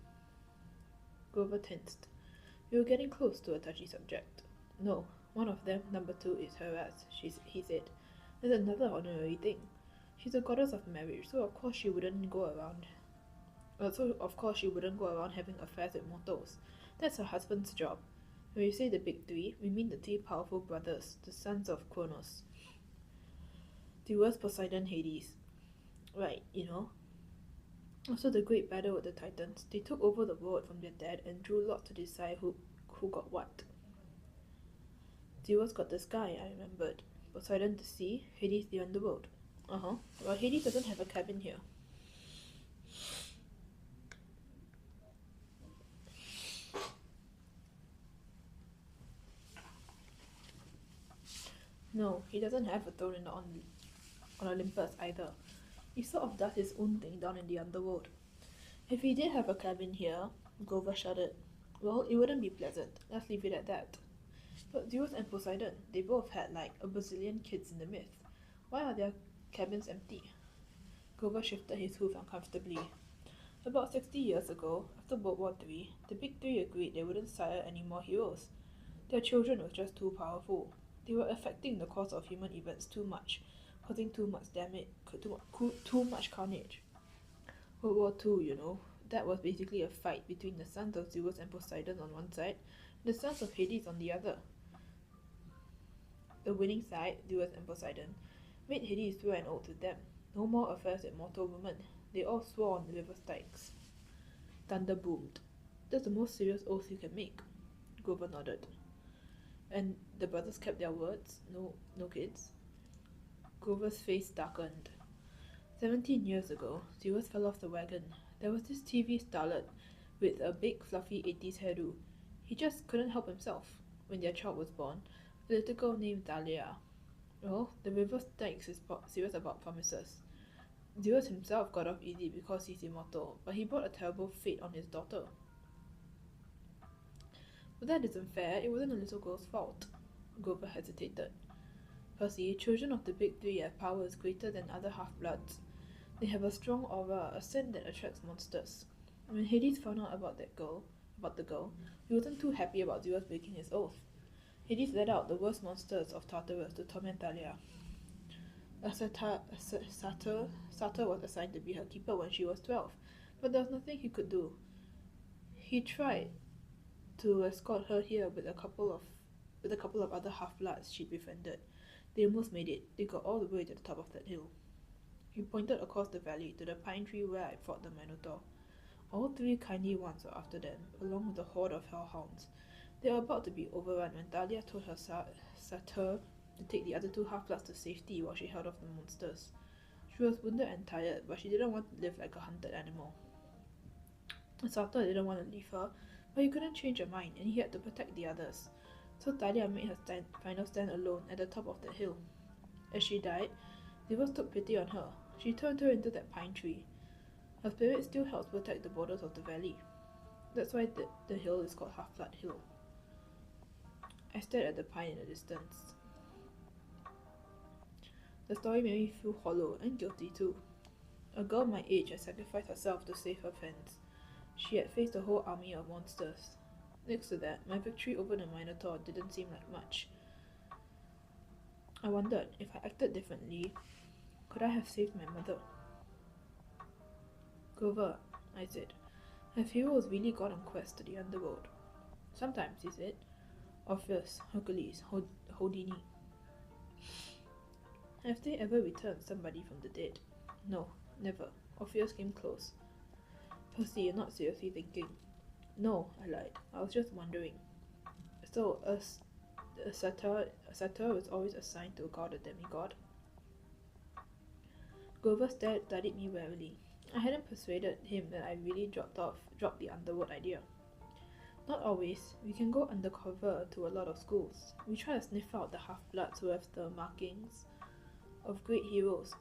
Grover tensed. We were getting close to a touchy subject. "No, one of them, number 2, is Hera's," he said. "There's another honorary thing. She's a goddess of marriage, so of course she wouldn't go around having affairs with mortals. That's her husband's job. When we say the big three, we mean the three powerful brothers, the sons of Kronos. Zeus, Poseidon, Hades. Right, Also the great battle with the Titans. They took over the world from their dad and drew lots to decide who got what. Zeus got the sky, I remembered. Poseidon the sea, Hades the underworld. Well, Hades doesn't have a cabin here. No, he doesn't have a throne on Olympus either. He sort of does his own thing down in the underworld. If he did have a cabin here, Grover shuddered. Well, it wouldn't be pleasant. Let's leave it at that. But Zeus and Poseidon, they both had like a bazillion kids in the myth. Why are their cabins empty? Grover shifted his hoof uncomfortably. About 60 years ago, after World War III, the Big Three agreed they wouldn't sire any more heroes. Their children were just too powerful. They were affecting the course of human events too much, causing too much damage, too much carnage. World War II, that was basically a fight between the sons of Zeus and Poseidon on one side, and the sons of Hades on the other. The winning side, Zeus and Poseidon, made Hades swear an oath with them. No more affairs with mortal women. They all swore on the river Styx. Thunder boomed. That's the most serious oath you can make. Grover nodded. And the brothers kept their words? No kids? Grover's face darkened. 17 years ago, Zeus fell off the wagon. There was this TV starlet with a big fluffy 80s hairdo. He just couldn't help himself. When their child was born, a little girl named Dahlia. Well, the river Styx is serious about promises. Zeus himself got off easy because he's immortal, but he brought a terrible fate on his daughter. But that isn't fair. It wasn't the little girl's fault. Grover hesitated. Percy, children of the Big Three have powers greater than other half-bloods. They have a strong aura, a scent that attracts monsters. When Hades found out about the girl, he wasn't too happy about Zeus breaking his oath. Hades let out the worst monsters of Tartarus to torment Thalia. Satyr was assigned to be her keeper when she was 12, but there was nothing he could do. He tried to escort her here with a couple of other half-bloods she befriended. They almost made it. They got all the way to the top of that hill. He pointed across the valley to the pine tree where I fought the Minotaur. All three kindly ones were after them, along with a horde of hellhounds. They were about to be overrun when Dahlia told her Satyr to take the other two half-bloods to safety while she held off the monsters. She was wounded and tired, but she didn't want to live like a hunted animal. Satyr didn't want to leave her, but he couldn't change her mind, and he had to protect the others. So Thalia made her final stand alone at the top of the hill. As she died, Zeus took pity on her. She turned her into that pine tree. Her spirit still helps protect the borders of the valley. That's why the hill is called Half-Blood Hill. I stared at the pine in the distance. The story made me feel hollow and guilty too. A girl my age had sacrificed herself to save her friends. She had faced a whole army of monsters. Next to that, my victory over the Minotaur didn't seem like much. I wondered, if I acted differently, could I have saved my mother? Grover, I said, have heroes really gone on quests to the underworld? Sometimes, he said. Orpheus, Hercules, Houdini. Have they ever returned somebody from the dead? No, never. Orpheus came close. Percy, you're not seriously thinking. No, I lied. I was just wondering. So, a satyr was always assigned to a god or demigod? Grover studied me warily. I hadn't persuaded him that I really dropped the underworld idea. Not always. We can go undercover to a lot of schools. We try to sniff out the half-bloods who have the markings of great heroes.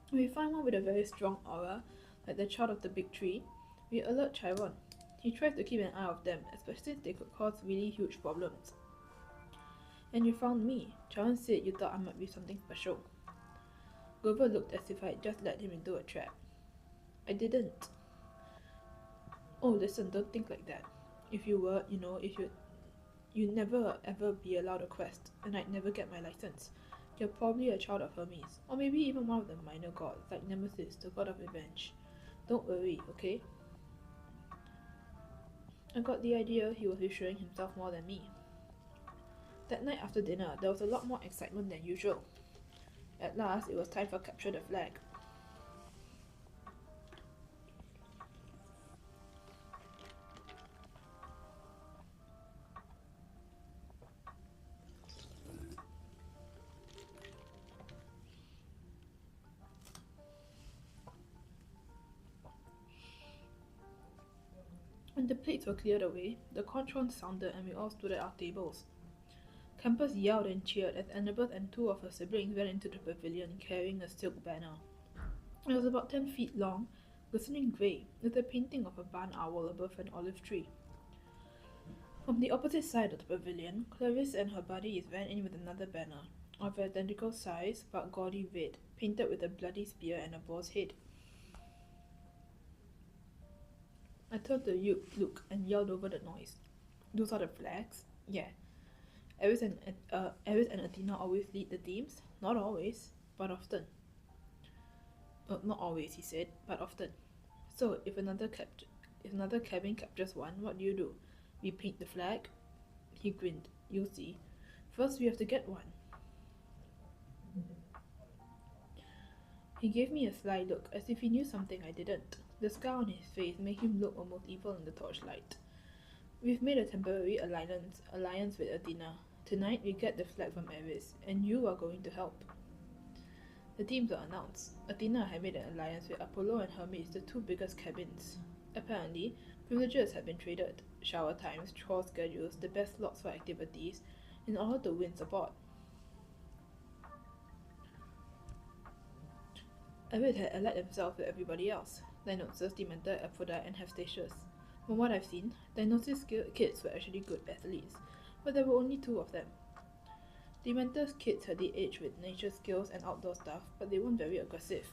When we find one with a very strong aura, like the child of the big tree, we alert Chiron. He tries to keep an eye on them, especially since they could cause really huge problems. And you found me. Chiron said you thought I might be something special. Grover looked as if I had just led him into a trap. I didn't. Oh, listen, don't think like that. If you were, you'd never ever be allowed a quest, and I'd never get my license. You're probably a child of Hermes, or maybe even one of the minor gods, like Nemesis, the god of revenge. Don't worry, okay? I got the idea he was reassuring himself more than me. That night after dinner, there was a lot more excitement than usual. At last, it was time for Capture the Flag. When the plates were cleared away, the conch sounded and we all stood at our tables. Campers yelled and cheered as Annabeth and two of her siblings ran into the pavilion carrying a silk banner. It was about 10 feet long, glistening grey, with a painting of a barn owl above an olive tree. From the opposite side of the pavilion, Clarice and her buddies ran in with another banner, of identical size but gaudy red, painted with a bloody spear and a boar's head. I turned to Luke and yelled over the noise. Those are the flags? Yeah. Eris and Athena always lead the teams? Not always, but often. Not always, he said, but often. So, if another cabin captures one, what do? We paint the flag? He grinned. You'll see. First, we have to get one. He gave me a sly look, as if he knew something I didn't. The scar on his face made him look almost evil in the torchlight. We've made a temporary alliance with Athena. Tonight we get the flag from Eris, and you are going to help. The teams were announced. Athena had made an alliance with Apollo and Hermes, the two biggest cabins. Apparently, privileges had been traded, shower times, chore schedules, the best slots for activities, in order to win support. Eris had allied himself with everybody else. Dionysus, Demeter, Aphrodite, and Hephaestus. From what I've seen, Dionysus' kids were actually good athletes, but there were only 2 of them. Demeter's kids had the edge with nature skills and outdoor stuff, but they weren't very aggressive.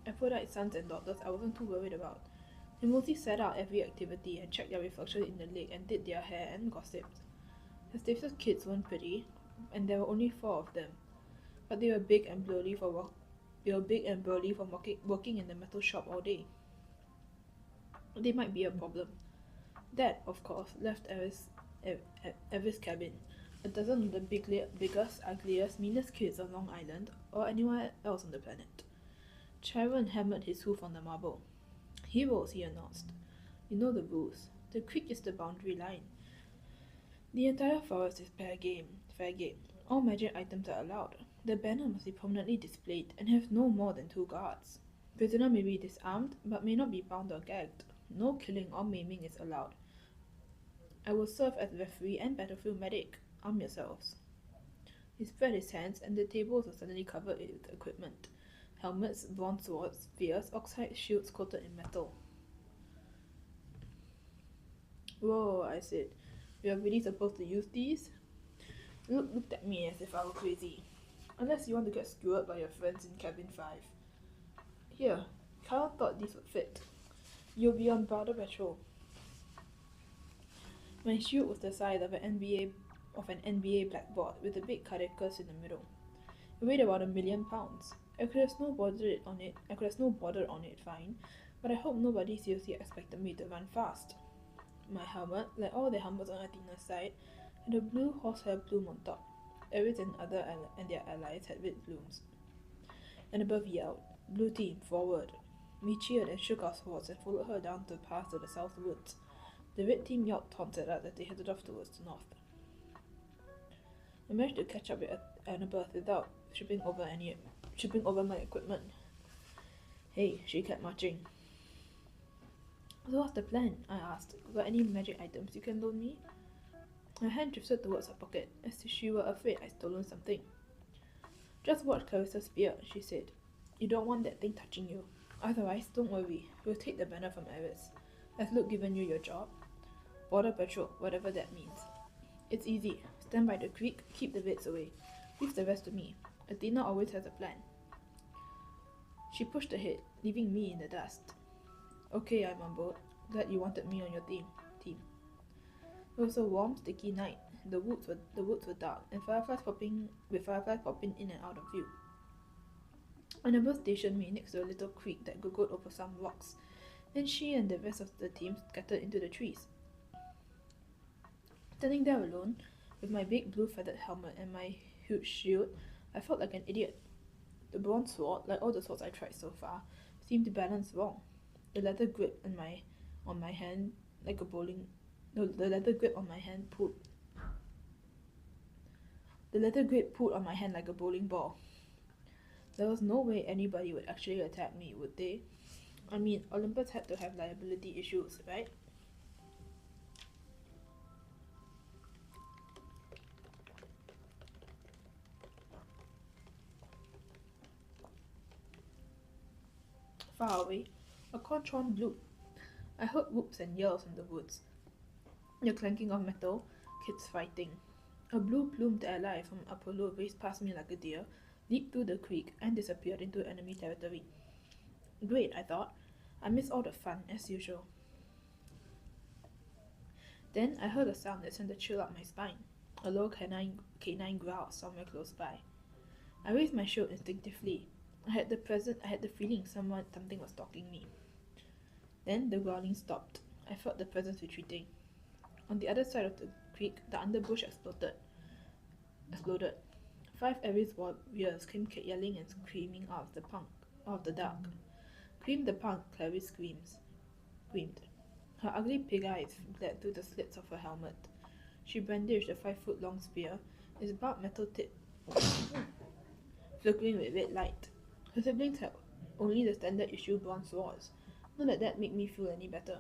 Aphrodite's sons and daughters I wasn't too worried about. They mostly sat out every activity and checked their reflection in the lake and did their hair and gossiped. Hephaestus' kids weren't pretty, and there were only 4 of them, but they were big and burly for working in the metal shop all day. They might be a problem. That, of course, left Eris' cabin. A dozen of the biggest, ugliest, meanest kids on Long Island, or anywhere else on the planet. Chiron hammered his hoof on the marble. Heroes, he announced. You know the rules. The creek is the boundary line. The entire forest is fair game. All magic items are allowed. The banner must be prominently displayed and have no more than 2 guards. Prisoner may be disarmed, but may not be bound or gagged. No killing or maiming is allowed. I will serve as referee and battlefield medic. Arm yourselves. He spread his hands, and the tables were suddenly covered with equipment. Helmets, bronze swords, spears, oxide shields coated in metal. Whoa, I said. We are really supposed to use these? Luke looked at me as if I were crazy. Unless you want to get skewered by your friends in cabin 5. Here, Kyle thought these would fit. You'll be on border patrol. My shield was the size of an NBA blackboard with a big caduceus in the middle. It weighed about 1 million pounds. I could have snowboarded on it fine, but I hope nobody seriously expected me to run fast. My helmet, like all the helmets on Athena's side, had a blue horsehair plume on top. Eris and their allies had red plumes. Annabeth yelled, "Blue team, forward!" We cheered and shook our swords and followed her down the path to the south woods. The red team yelled taunts at us as they headed off towards the north. I managed to catch up with Annabeth without tripping over my equipment. Hey, she kept marching. So what's the plan? I asked. Got any magic items you can loan me? Her hand drifted towards her pocket, as if she were afraid I'd stolen something. Just watch Clarissa's spear, she said. You don't want that thing touching you. Otherwise, don't worry. We'll take the banner from Eris. Has Luke given you your job? Border patrol, whatever that means. It's easy. Stand by the creek, keep the Reds away. Leave the rest to me. Athena always has a plan. She pushed ahead, leaving me in the dust. Okay, I mumbled. Glad you wanted me on your team. It was a warm, sticky night. The woods were dark, and fireflies popping in and out of view. My neighbor stationed me next to a little creek that gurgled over some rocks. Then she and the rest of the team scattered into the trees. Standing there alone, with my big blue feathered helmet and my huge shield, I felt like an idiot. The bronze sword, like all the swords I tried so far, seemed to balance wrong. The leather grip on my hand like a bowling. No, the leather grip on my hand pulled. The leather grip pulled on my hand like a bowling ball. There was no way anybody would actually attack me, would they? I mean, Olympus had to have liability issues, right? Far away, a conchon blew. I heard whoops and yells in the woods. The clanking of metal, kids fighting. A blue-plumed ally from Apollo raced past me like a deer, leaped through the creek, and disappeared into enemy territory. Great, I thought. I missed all the fun, as usual. Then I heard a sound that sent a chill up my spine. A low canine growl somewhere close by. I raised my shield instinctively. I had the feeling something was stalking me. Then the growling stopped. I felt the presence retreating. On the other side of the creek, the underbush exploded. 5 Ares warriors came yelling and screaming out of the dark. Cream the punk, Clarice screamed. Her ugly pig eyes glared through the slits of her helmet. She brandished a 5-foot-long spear, its barbed metal tip flickering with red light. Her siblings had only the standard issue bronze swords. Not that made me feel any better.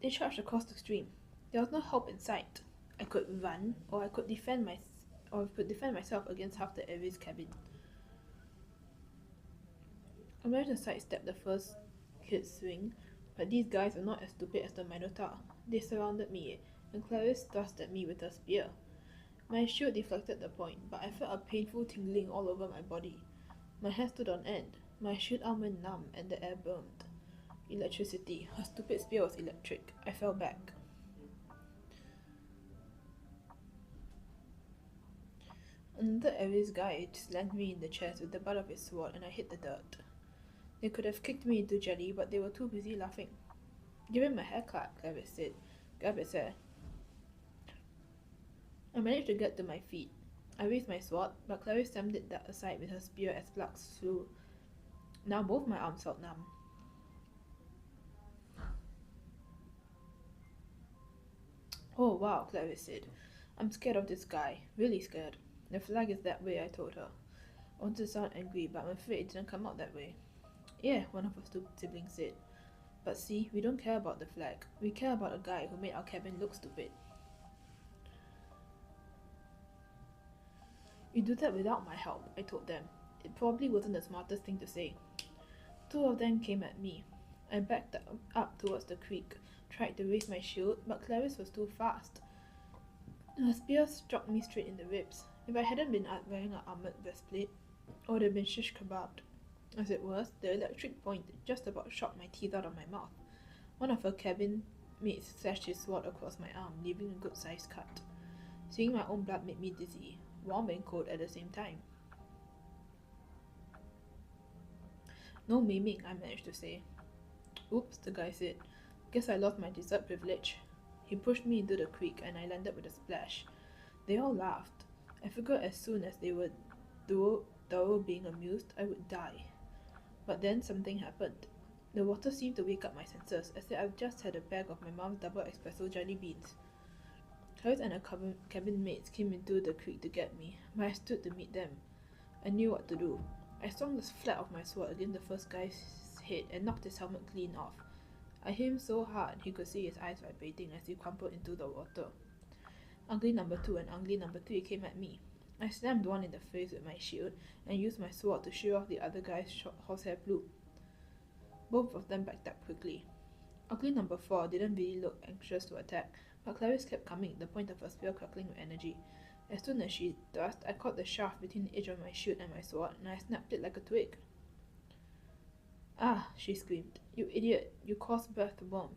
They charged across the stream. There was no help in sight. I could run, or I could defend myself against half the Ares cabin. I managed to sidestep the first kid's swing, but these guys were not as stupid as the Minotaur. They surrounded me, and Clarice thrust at me with her spear. My shield deflected the point, but I felt a painful tingling all over my body. My hair stood on end. My shield arm went numb, and the air burned. Electricity. Her stupid spear was electric. I fell back. Another Ares guy slammed me in the chest with the butt of his sword, and I hit the dirt. They could have kicked me into jelly, but they were too busy laughing. "Give him a haircut," Clarice said. "Grab his hair." I managed to get to my feet. I raised my sword, but Clarice slammed it aside with her spear as sparks flew. Now both my arms felt numb. "Oh wow," Clarice said. "I'm scared of this guy. Really scared. The flag is that way," I told her. I wanted to sound angry, but I'm afraid it didn't come out that way. "Yeah," one of her stupid siblings said. "But see, we don't care about the flag. We care about a guy who made our cabin look stupid." "You do that without my help," I told them. It probably wasn't the smartest thing to say. 2 of them came at me. I backed up towards the creek, tried to raise my shield, but Clarice was too fast. Her spear struck me straight in the ribs. If I hadn't been wearing an armored breastplate, I would have been shish kebabbed. As it was, the electric point just about shot my teeth out of my mouth. One of her cabin mates slashed his sword across my arm, leaving a good-sized cut. Seeing my own blood made me dizzy, warm and cold at the same time. "No maiming," I managed to say. "Oops," the guy said. "Guess I lost my dessert privilege." He pushed me into the creek, and I landed with a splash. They all laughed. I figured as soon as they were thorough being amused, I would die. But then something happened. The water seemed to wake up my senses, as if I've just had a bag of my mom's double espresso jelly beans. Clarice and her cabin mates came into the creek to get me, but I stood to meet them. I knew what to do. I swung the flat of my sword against the first guy's head and knocked his helmet clean off. I hit him so hard he could see his eyes vibrating as he crumpled into the water. Ugly number 2 and ugly number 3 came at me. I slammed one in the face with my shield and used my sword to shear off the other guy's horsehair plume. Both of them backed up quickly. Ugly number 4 didn't really look anxious to attack, but Clarice kept coming, the point of her spear crackling with energy. As soon as she thrust, I caught the shaft between the edge of my shield and my sword, and I snapped it like a twig. "Ah," she screamed. "You idiot, you caused Beth to bomb."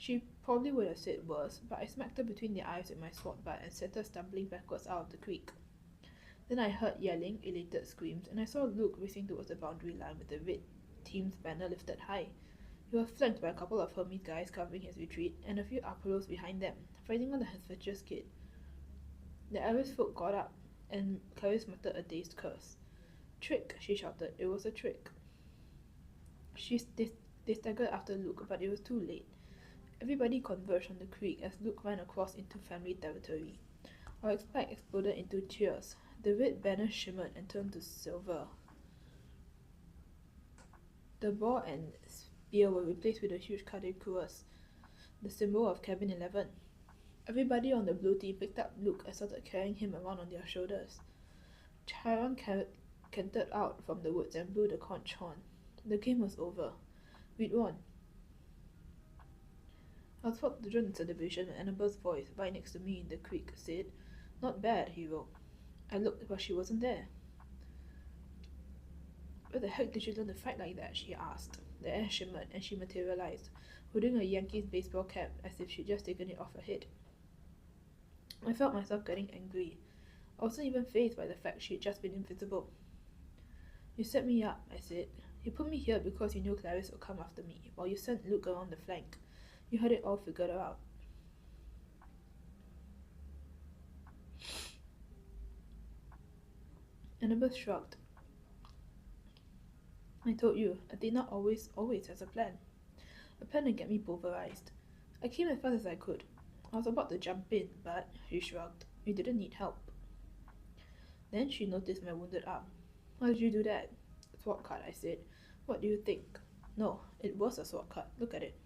She probably would have said worse, but I smacked her between the eyes with my sword butt and sent her stumbling backwards out of the creek. Then I heard yelling, elated screams, and I saw Luke racing towards the boundary line with the red team's banner lifted high. He was flanked by a couple of Hermes guys covering his retreat, and a few Apollos behind them, fighting on the infectious kid. The Aris folk got up, and Clarice muttered a dazed curse. Trick, she shouted. It was a trick. They staggered after Luke, but it was too late. Everybody converged on the creek as Luke ran across into family territory. Our spike exploded into cheers. The red banner shimmered and turned to silver. The boar and spear were replaced with a huge caduceus, the symbol of Cabin 11. Everybody on the blue team picked up Luke and started carrying him around on their shoulders. Chiron cantered out from the woods and blew the conch horn. The game was over. We'd won. I was about to join the celebration when Annabelle's voice, right next to me in the creek, said, "Not bad, hero." I looked, but she wasn't there. "Where the heck did you learn to fight like that?" she asked. The air shimmered, and she materialized, holding a Yankees baseball cap as if she'd just taken it off her head. I felt myself getting angry. I wasn't even fazed by the fact she had just been invisible. "You set me up," I said. "You put me here because you knew Clarice would come after me, while you sent Luke around the flank. You had it all figured out." Annabelle shrugged. "I told you, Athena always has a plan. A plan to get me pulverized. I came as fast as I could. I was about to jump in, but," she shrugged, "you didn't need help." Then she noticed my wounded arm. "How did you do that?" "Sword cut," I said. "What do you think?" "No, it was a sword cut. Look at it."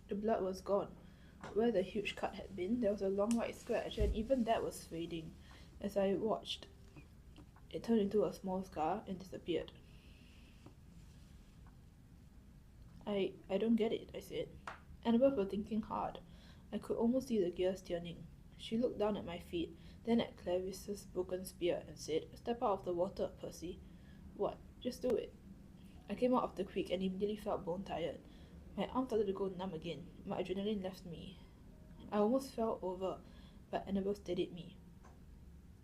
The blood was gone. Where the huge cut had been, there was a long white scratch, and even that was fading. As I watched, it turned into a small scar and disappeared. I don't get it," I said. Annabelle was thinking hard. I could almost see the gears turning. She looked down at my feet, then at Clarice's broken spear, and said, "Step out of the water, Percy." "What?" "Just do it." I came out of the creek and immediately felt bone tired. My arm started to go numb again. My adrenaline left me. I almost fell over, but Annabelle steadied me.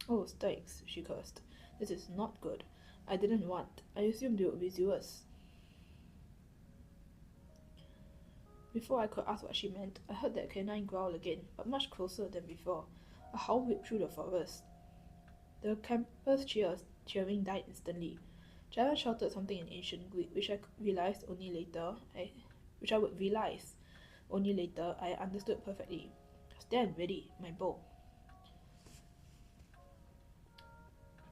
"Oh, Stikes," she cursed. "This is not good. I didn't want. I assumed you would be Zeus." Before I could ask what she meant, I heard that canine growl again, but much closer than before. A howl whipped through the forest. The campus cheering died instantly. Jared shouted something in ancient Greek, which I realized only later. I understood perfectly. "Stand ready, my bow."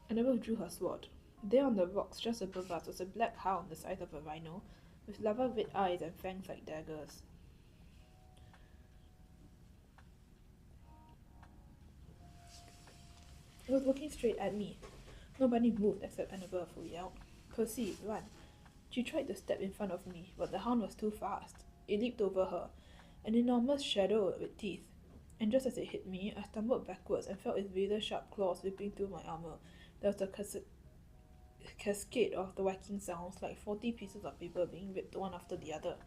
Annabelle drew her sword. There on the rocks just above us was a black hound the size of a rhino, with lava red eyes and fangs like daggers. It was looking straight at me. Nobody moved except Annabelle, who yelled, "Percy, run." She tried to step in front of me, but the hound was too fast. It leaped over her, an enormous shadow with teeth, and just as it hit me, I stumbled backwards and felt its razor-sharp claws whipping through my armor. There was a cascade of the whacking sounds, like 40 pieces of paper being ripped one after the other.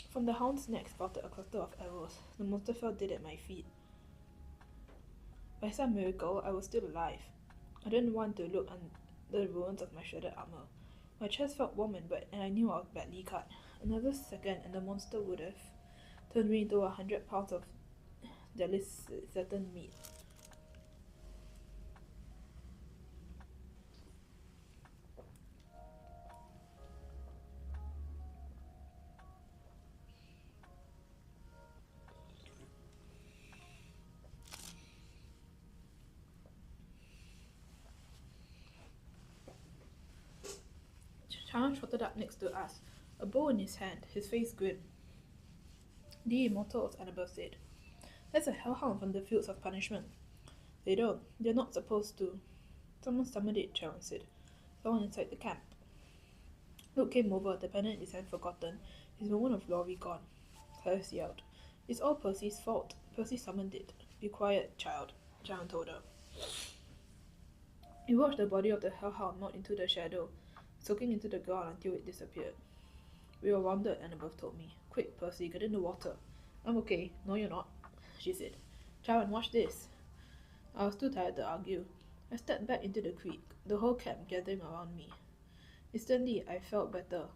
From the hound's neck sprouted a cluster of arrows. The monster fell dead at my feet. By some miracle, I was still alive. I didn't want to look under the ruins of my shredded armor. My chest felt warm and wet, and I knew I was badly cut. Another second, and the monster would have turned me into 100 pounds of delicatessen meat. Charon trotted up next to us, a bow in his hand, his face grim. "The immortals," Annabelle said. "That's a hellhound from the fields of punishment." "They don't. They're not supposed to." "Someone summoned it," Charon said. "Someone inside the camp." Luke came over, the banner in his hand forgotten, his moment of glory gone. Clarice yelled, "It's all Percy's fault. Percy summoned it." "Be quiet, child," Charon told her. We watched the body of the hellhound melt into the shadow, soaking into the ground until it disappeared. We were wounded, Annabeth told me. Quick, Percy, get in the water. I'm okay. No, you're not, she said. Charon, watch this. I was too tired to argue. I stepped back into the creek, the whole camp gathering around me. Instantly, I felt better.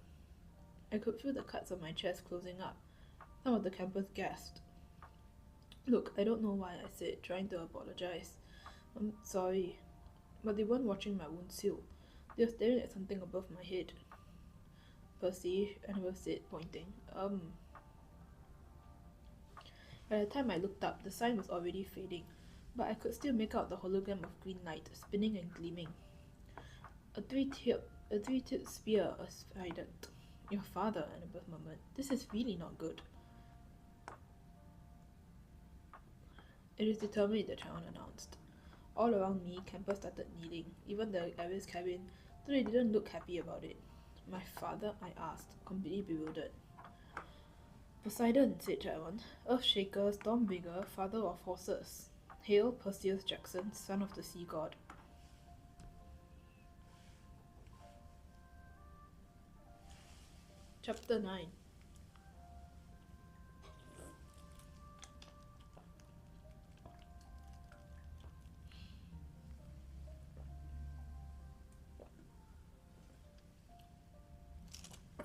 I could feel the cuts on my chest closing up. Some of the campers gasped. Look, I don't know why, I said, trying to apologize. I'm sorry. But they weren't watching my wound seal. They were staring at something above my head. Percy, Annabeth said, pointing. By the time I looked up, the sign was already fading, but I could still make out the hologram of green light, spinning and gleaming. A three-tipped spear, a trident. Your father, Annabeth murmured. This is really not good. It is determined, the Charon announced. All around me, campers started kneeling, even the Aris cabin, though they didn't look happy about it. My father? I asked, completely bewildered. Poseidon, said Charon. Earthshaker, Stormbringer, father of horses. Hail, Perseus Jackson, son of the sea god. Chapter 9.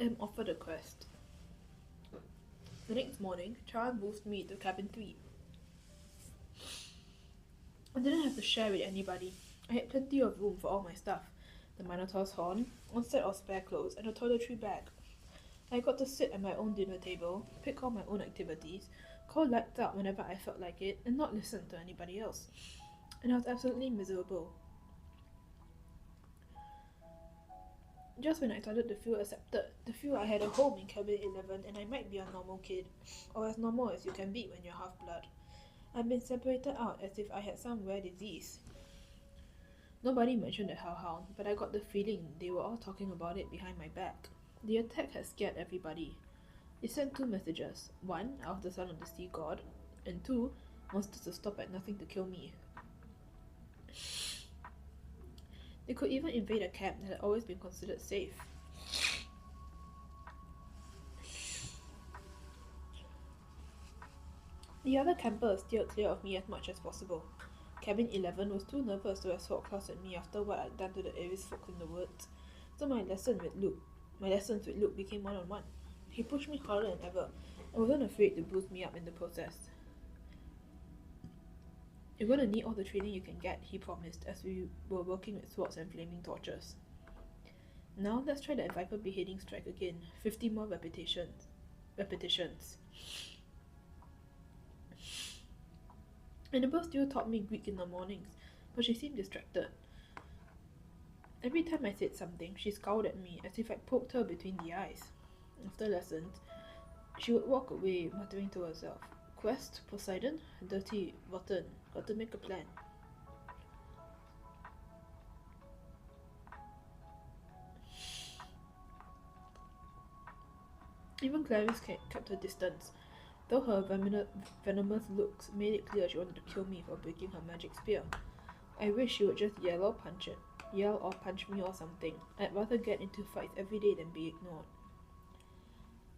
M offered a quest. The next morning, Charon moved me to cabin 3. I didn't have to share with anybody. I had plenty of room for all my stuff. The Minotaur's horn, one set of spare clothes, and a toiletry bag. I got to sit at my own dinner table, pick all my own activities, call lights out whenever I felt like it, and not listen to anybody else. And I was absolutely miserable. Just when I started to feel accepted, to feel I had a home in cabin 11 and I might be a normal kid, or as normal as you can be when you're half-blood, I'd been separated out as if I had some rare disease. Nobody mentioned the Hellhound, but I got the feeling they were all talking about it behind my back. The attack had scared everybody. They sent 2 messages. 1, I was the son of the sea god, and 2, monsters to stop at nothing to kill me. They could even invade a camp that had always been considered safe. The other campers steered clear of me as much as possible. Cabin 11 was too nervous to sword claws at me after what I'd done to the Ares folk in the woods, so my lessons with Luke became one-on-one. He pushed me harder than ever, and wasn't afraid to bruise me up in the process. You're gonna need all the training you can get, he promised, as we were working with swords and flaming torches. Now let's try that Viper beheading strike again. 50 more repetitions. Annabeth still taught me Greek in the mornings, but she seemed distracted. Every time I said something, she scowled at me as if I'd poked her between the eyes. After lessons, she would walk away, muttering to herself. Quest, Poseidon, dirty, rotten, got to make a plan. Even Clarice kept her distance, though her venomous looks made it clear she wanted to kill me for breaking her magic spear. I wish she would just yell or punch me or something. I'd rather get into fights every day than be ignored.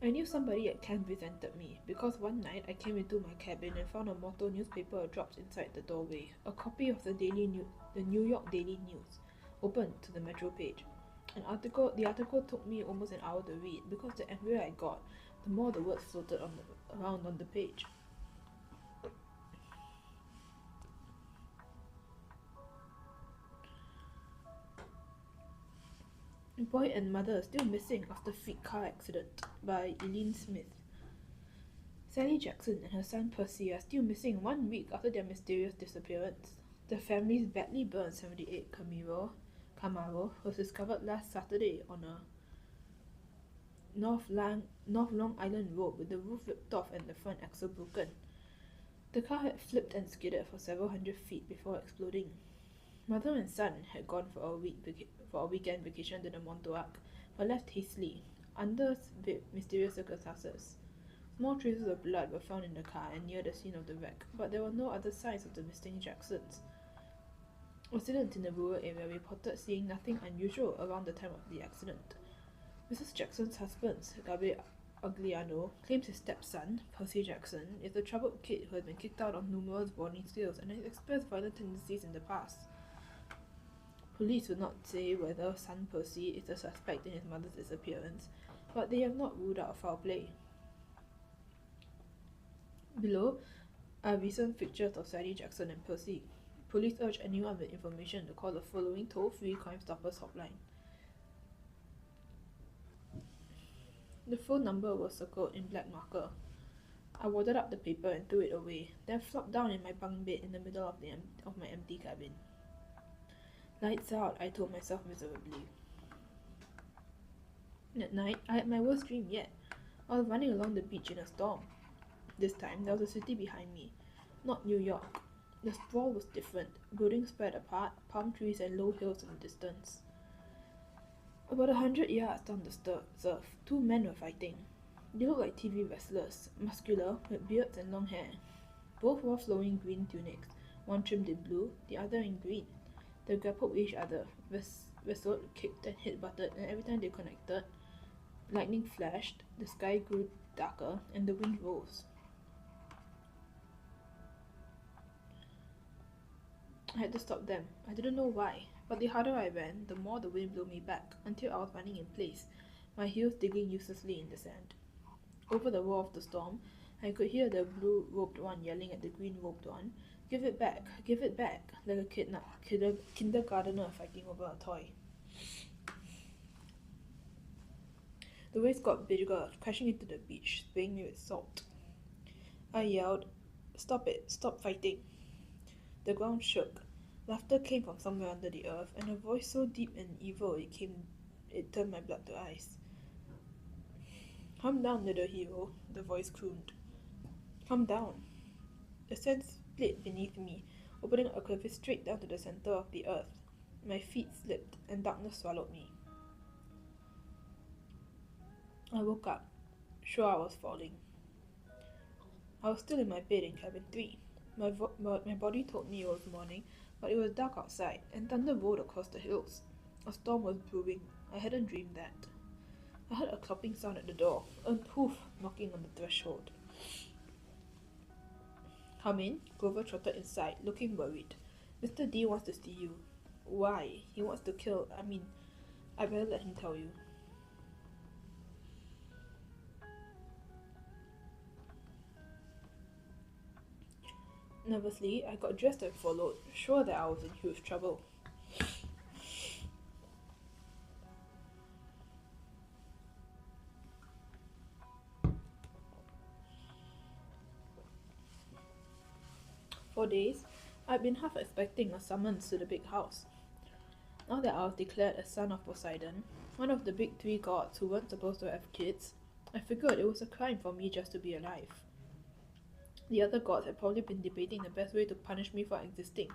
I knew somebody at camp resented me, because one night I came into my cabin and found a motto newspaper dropped inside the doorway, a copy of the New York Daily News, open to the Metro page. The article took me almost an hour to read, because the angrier I got, the more the words floated around on the page. Boy and mother still missing after freak car accident by Eileen Smith. Sally Jackson and her son Percy are still missing 1 week after their mysterious disappearance. The family's badly burned 78 Camaro was discovered last Saturday on a North Long Island road with the roof ripped off and the front axle broken. The car had flipped and skidded for several hundred feet before exploding. Mother and son had gone for a weekend vacation to the Montauk, but left hastily, under mysterious circumstances. Small traces of blood were found in the car and near the scene of the wreck, but there were no other signs of the missing Jacksons. Residents in the rural area reported seeing nothing unusual around the time of the accident. Mrs. Jackson's husband, Gabriel Agliano, claims his stepson, Percy Jackson, is a troubled kid who has been kicked out of numerous boarding schools and has expressed violent tendencies in the past. Police will not say whether son Percy is the suspect in his mother's disappearance, but they have not ruled out foul play. Below are recent pictures of Sadie Jackson and Percy. Police urge anyone with information to call the following toll-free Crime Stoppers hotline. The phone number was circled in black marker. I wadded up the paper and threw it away, then flopped down in my bunk bed in the middle of my empty cabin. Lights out, I told myself miserably. That night, I had my worst dream yet. I was running along the beach in a storm. This time, there was a city behind me, not New York. The sprawl was different, buildings spread apart, palm trees and low hills in the distance. About 100 yards down the surf, two men were fighting. They looked like TV wrestlers, muscular, with beards and long hair. Both wore flowing green tunics, one trimmed in blue, the other in green. They grappled with each other, wrestled, kicked and headbutted, and every time they connected, lightning flashed, the sky grew darker, and the wind rose. I had to stop them. I didn't know why, but the harder I ran, the more the wind blew me back, until I was running in place, my heels digging uselessly in the sand. Over the roar of the storm, I could hear the blue-robed one yelling at the green-robed one, give it back, like a kindergartner fighting over a toy. The waves got bigger, crashing into the beach, spraying me with salt. I yelled, "Stop it, stop fighting." The ground shook. Laughter came from somewhere under the earth, and a voice so deep and evil it turned my blood to ice. "Come down, little hero," the voice crooned. "Come down." The sand split beneath me, opening a crevice straight down to the center of the earth. My feet slipped, and darkness swallowed me. I woke up, sure I was falling. I was still in my bed in cabin 3. My body told me it was morning, but it was dark outside, and thunder rolled across the hills. A storm was brewing. I hadn't dreamed that. I heard a clopping sound at the door, a hoof knocking on the threshold. "Come in," Grover trotted inside, looking worried. "Mr. D wants to see you." "Why? He wants to kill. I better let him tell you." Nervously, I got dressed and followed, sure that I was in huge trouble. For days, I'd been half expecting a summons to the big house. Now that I was declared a son of Poseidon, one of the big 3 gods who weren't supposed to have kids, I figured it was a crime for me just to be alive. The other gods had probably been debating the best way to punish me for existing,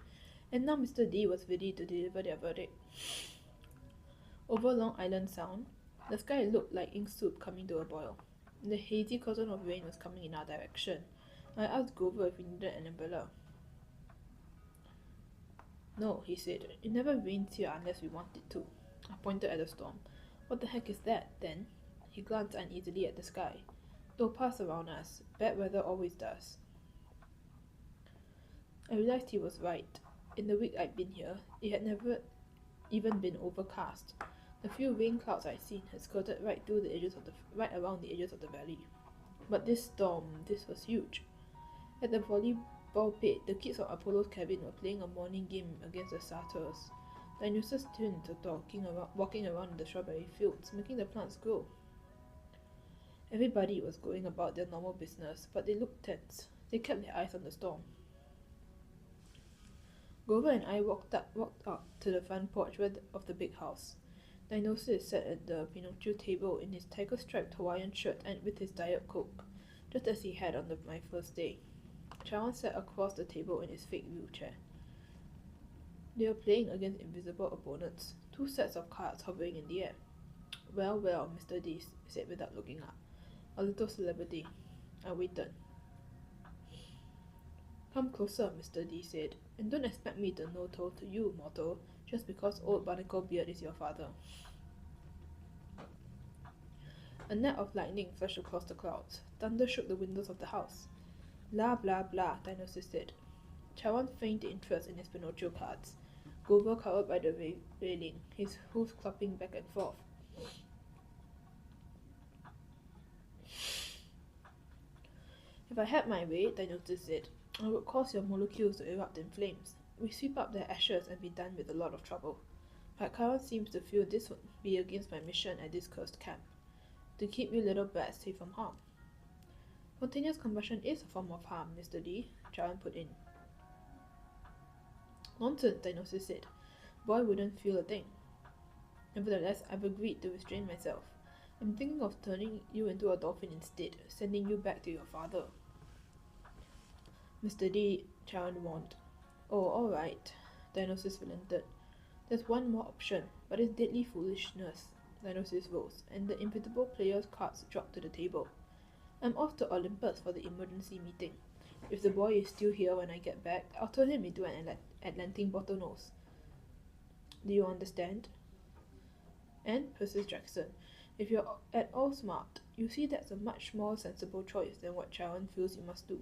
and now Mr. D was ready to deliver their verdict. Over Long Island Sound, the sky looked like ink soup coming to a boil. The hazy curtain of rain was coming in our direction. I asked Grover if we needed an umbrella. "No," he said. "It never rains here unless we want it to." I pointed at the storm. "What the heck is that, then?" He glanced uneasily at the sky. "It'll pass around us. Bad weather always does." I realized he was right. In the week I'd been here, it had never even been overcast. The few rain clouds I'd seen had skirted right around the edges of the valley. But this storm, this was huge. At the volleyball pit, the kids of Apollo's cabin were playing a morning game against the Satyrs. Dionysus twins were walking around in the strawberry fields, making the plants grow. Everybody was going about their normal business, but they looked tense. They kept their eyes on the storm. Grover and I walked up to the front porch of the big house. Dionysus sat at the Pinocchio table in his tiger-striped Hawaiian shirt and with his Diet Coke, just as he had on my first day. Charon sat across the table in his fake wheelchair. They were playing against invisible opponents, 2 sets of cards hovering in the air. Well, Mr. D said without looking up. "A little celebrity." I waited. "Come closer," Mr. D said, "and don't expect me to know toll to you, mortal, just because old Barnacle Beard is your father." A net of lightning flashed across the clouds. Thunder shook the windows of the house. Blah blah blah, Dionysus said. Charon feigned interest in his Pinocchio cards. Grover cowered by the railing, his hooves clopping back and forth. If I had my way, Dionysus said, I would cause your molecules to erupt in flames. We sweep up their ashes and be done with a lot of trouble. But Charon seems to feel this would be against my mission at this cursed camp. To keep you little brats safe from harm. Spontaneous combustion is a form of harm, Mr. Lee, Charon put in. Nonsense, Dionysus said. Boy wouldn't feel a thing. Nevertheless, I've agreed to restrain myself. I'm thinking of turning you into a dolphin instead, sending you back to your father. Mr. D, Charon warned. Oh, all right, Dionysus relented. There's one more option, but it's deadly foolishness. Dionysus rose, and the invisible player's cards dropped to the table. I'm off to Olympus for the emergency meeting. If the boy is still here when I get back, I'll turn him into an Atlantic bottlenose. Do you understand? And, Persis Jackson, if you're at all smart, you see that's a much more sensible choice than what Charon feels you must do.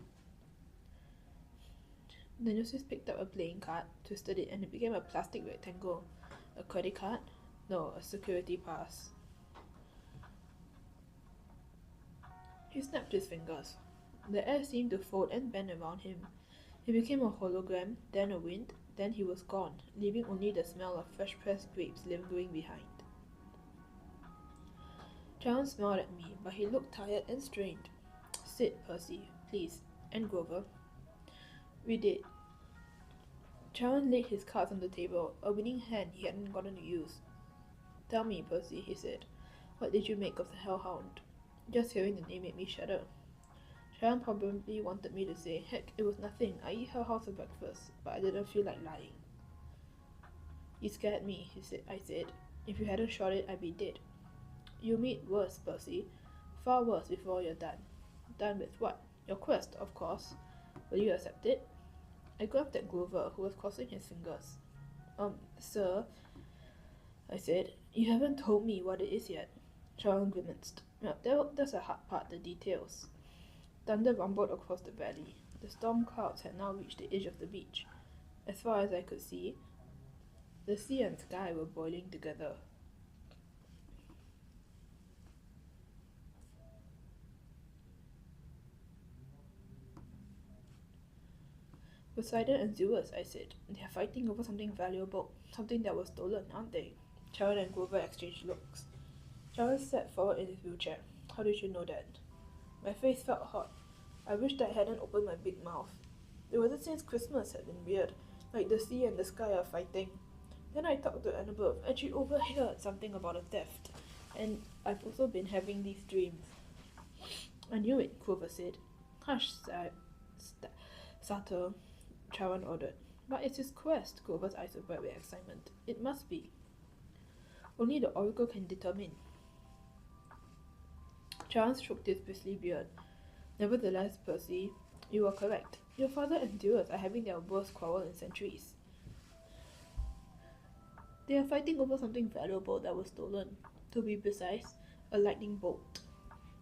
Dionysus picked up a playing card, twisted it, and it became a plastic rectangle. A credit card? No, a security pass. He snapped his fingers. The air seemed to fold and bend around him. He became a hologram, then a wind, then he was gone, leaving only the smell of fresh-pressed grapes lingering behind. Charon smiled at me, but he looked tired and strained. Sit, Percy, please, and Grover. We did. Charon laid his cards on the table, a winning hand he hadn't gotten to use. Tell me, Percy, he said, what did you make of the Hellhound? Just hearing the name made me shudder. Charon probably wanted me to say, heck, it was nothing, I eat Hellhound for breakfast, but I didn't feel like lying. You scared me, I said. If you hadn't shot it, I'd be dead. You'll meet worse, Percy. Far worse before you're done. Done with what? Your quest, of course. Will you accept it? I grabbed at Grover, who was crossing his fingers. Sir, I said, you haven't told me what it is yet. Charon grimaced. That's a hard part, the details. Thunder rumbled across the valley. The storm clouds had now reached the edge of the beach. As far as I could see, the sea and sky were boiling together. Poseidon and Zeus, I said. They're fighting over something valuable, something that was stolen, aren't they? Charon and Grover exchanged looks. Charon sat forward in his wheelchair. How did you know that? My face felt hot. I wished I hadn't opened my big mouth. It wasn't since Christmas had been weird, like the sea and the sky are fighting. Then I talked to Annabelle, and she overheard something about a theft. And I've also been having these dreams. I knew it, Grover said. Hush, Satyr, Charon ordered. But it's his quest, Grover's eyes were bright with excitement. It must be. Only the Oracle can determine. Charon stroked his bristly beard. Nevertheless, Percy, you were correct. Your father and Zeus are having their worst quarrel in centuries. They are fighting over something valuable that was stolen. To be precise, a lightning bolt.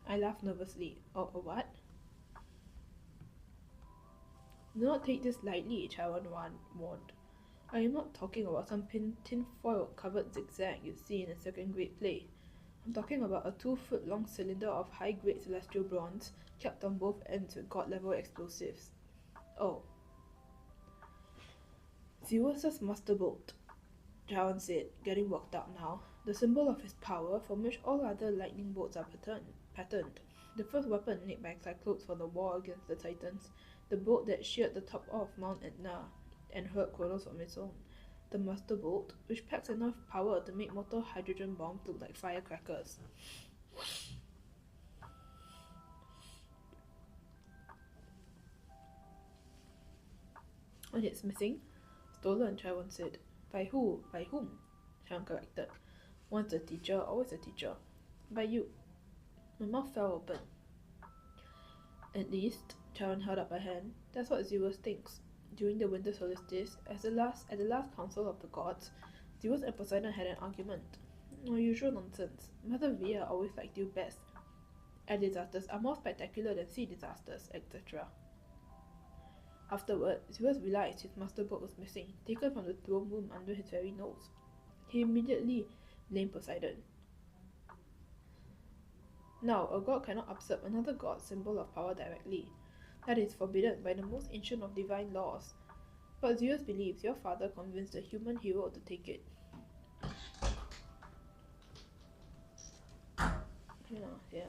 I laughed nervously. A what? Do not take this lightly, Charon warned. I am not talking about some tin-foil-covered zigzag you see in a second-grade play. I'm talking about a 2-foot-long cylinder of high-grade celestial bronze, capped on both ends with god-level explosives. Oh. Zeus's Master Bolt, Charon said, getting worked up now. The symbol of his power, from which all other lightning bolts are patterned. The first weapon made by Cyclops for the war against the Titans, the bolt that sheared the top off Mount Etna and hurled Kronos from its own. The Master Bolt, which packs enough power to make mortal hydrogen bombs look like firecrackers. And it's missing? Stolen, Charon said. By who? By whom? Charon corrected. Once a teacher, always a teacher. By you. My mouth fell open. At least, Charon held up a hand. That's what Zeus thinks. During the winter solstice, at the last council of the gods, Zeus and Poseidon had an argument. No usual nonsense. Mother Rhea always liked you best. Air disasters are more spectacular than sea disasters, etc. Afterward, Zeus realized his master boat was missing, taken from the throne room under his very nose. He immediately blamed Poseidon. Now, a god cannot usurp another god's symbol of power directly. That is forbidden by the most ancient of divine laws. But Zeus believes your father convinced a human hero to take it. Yeah.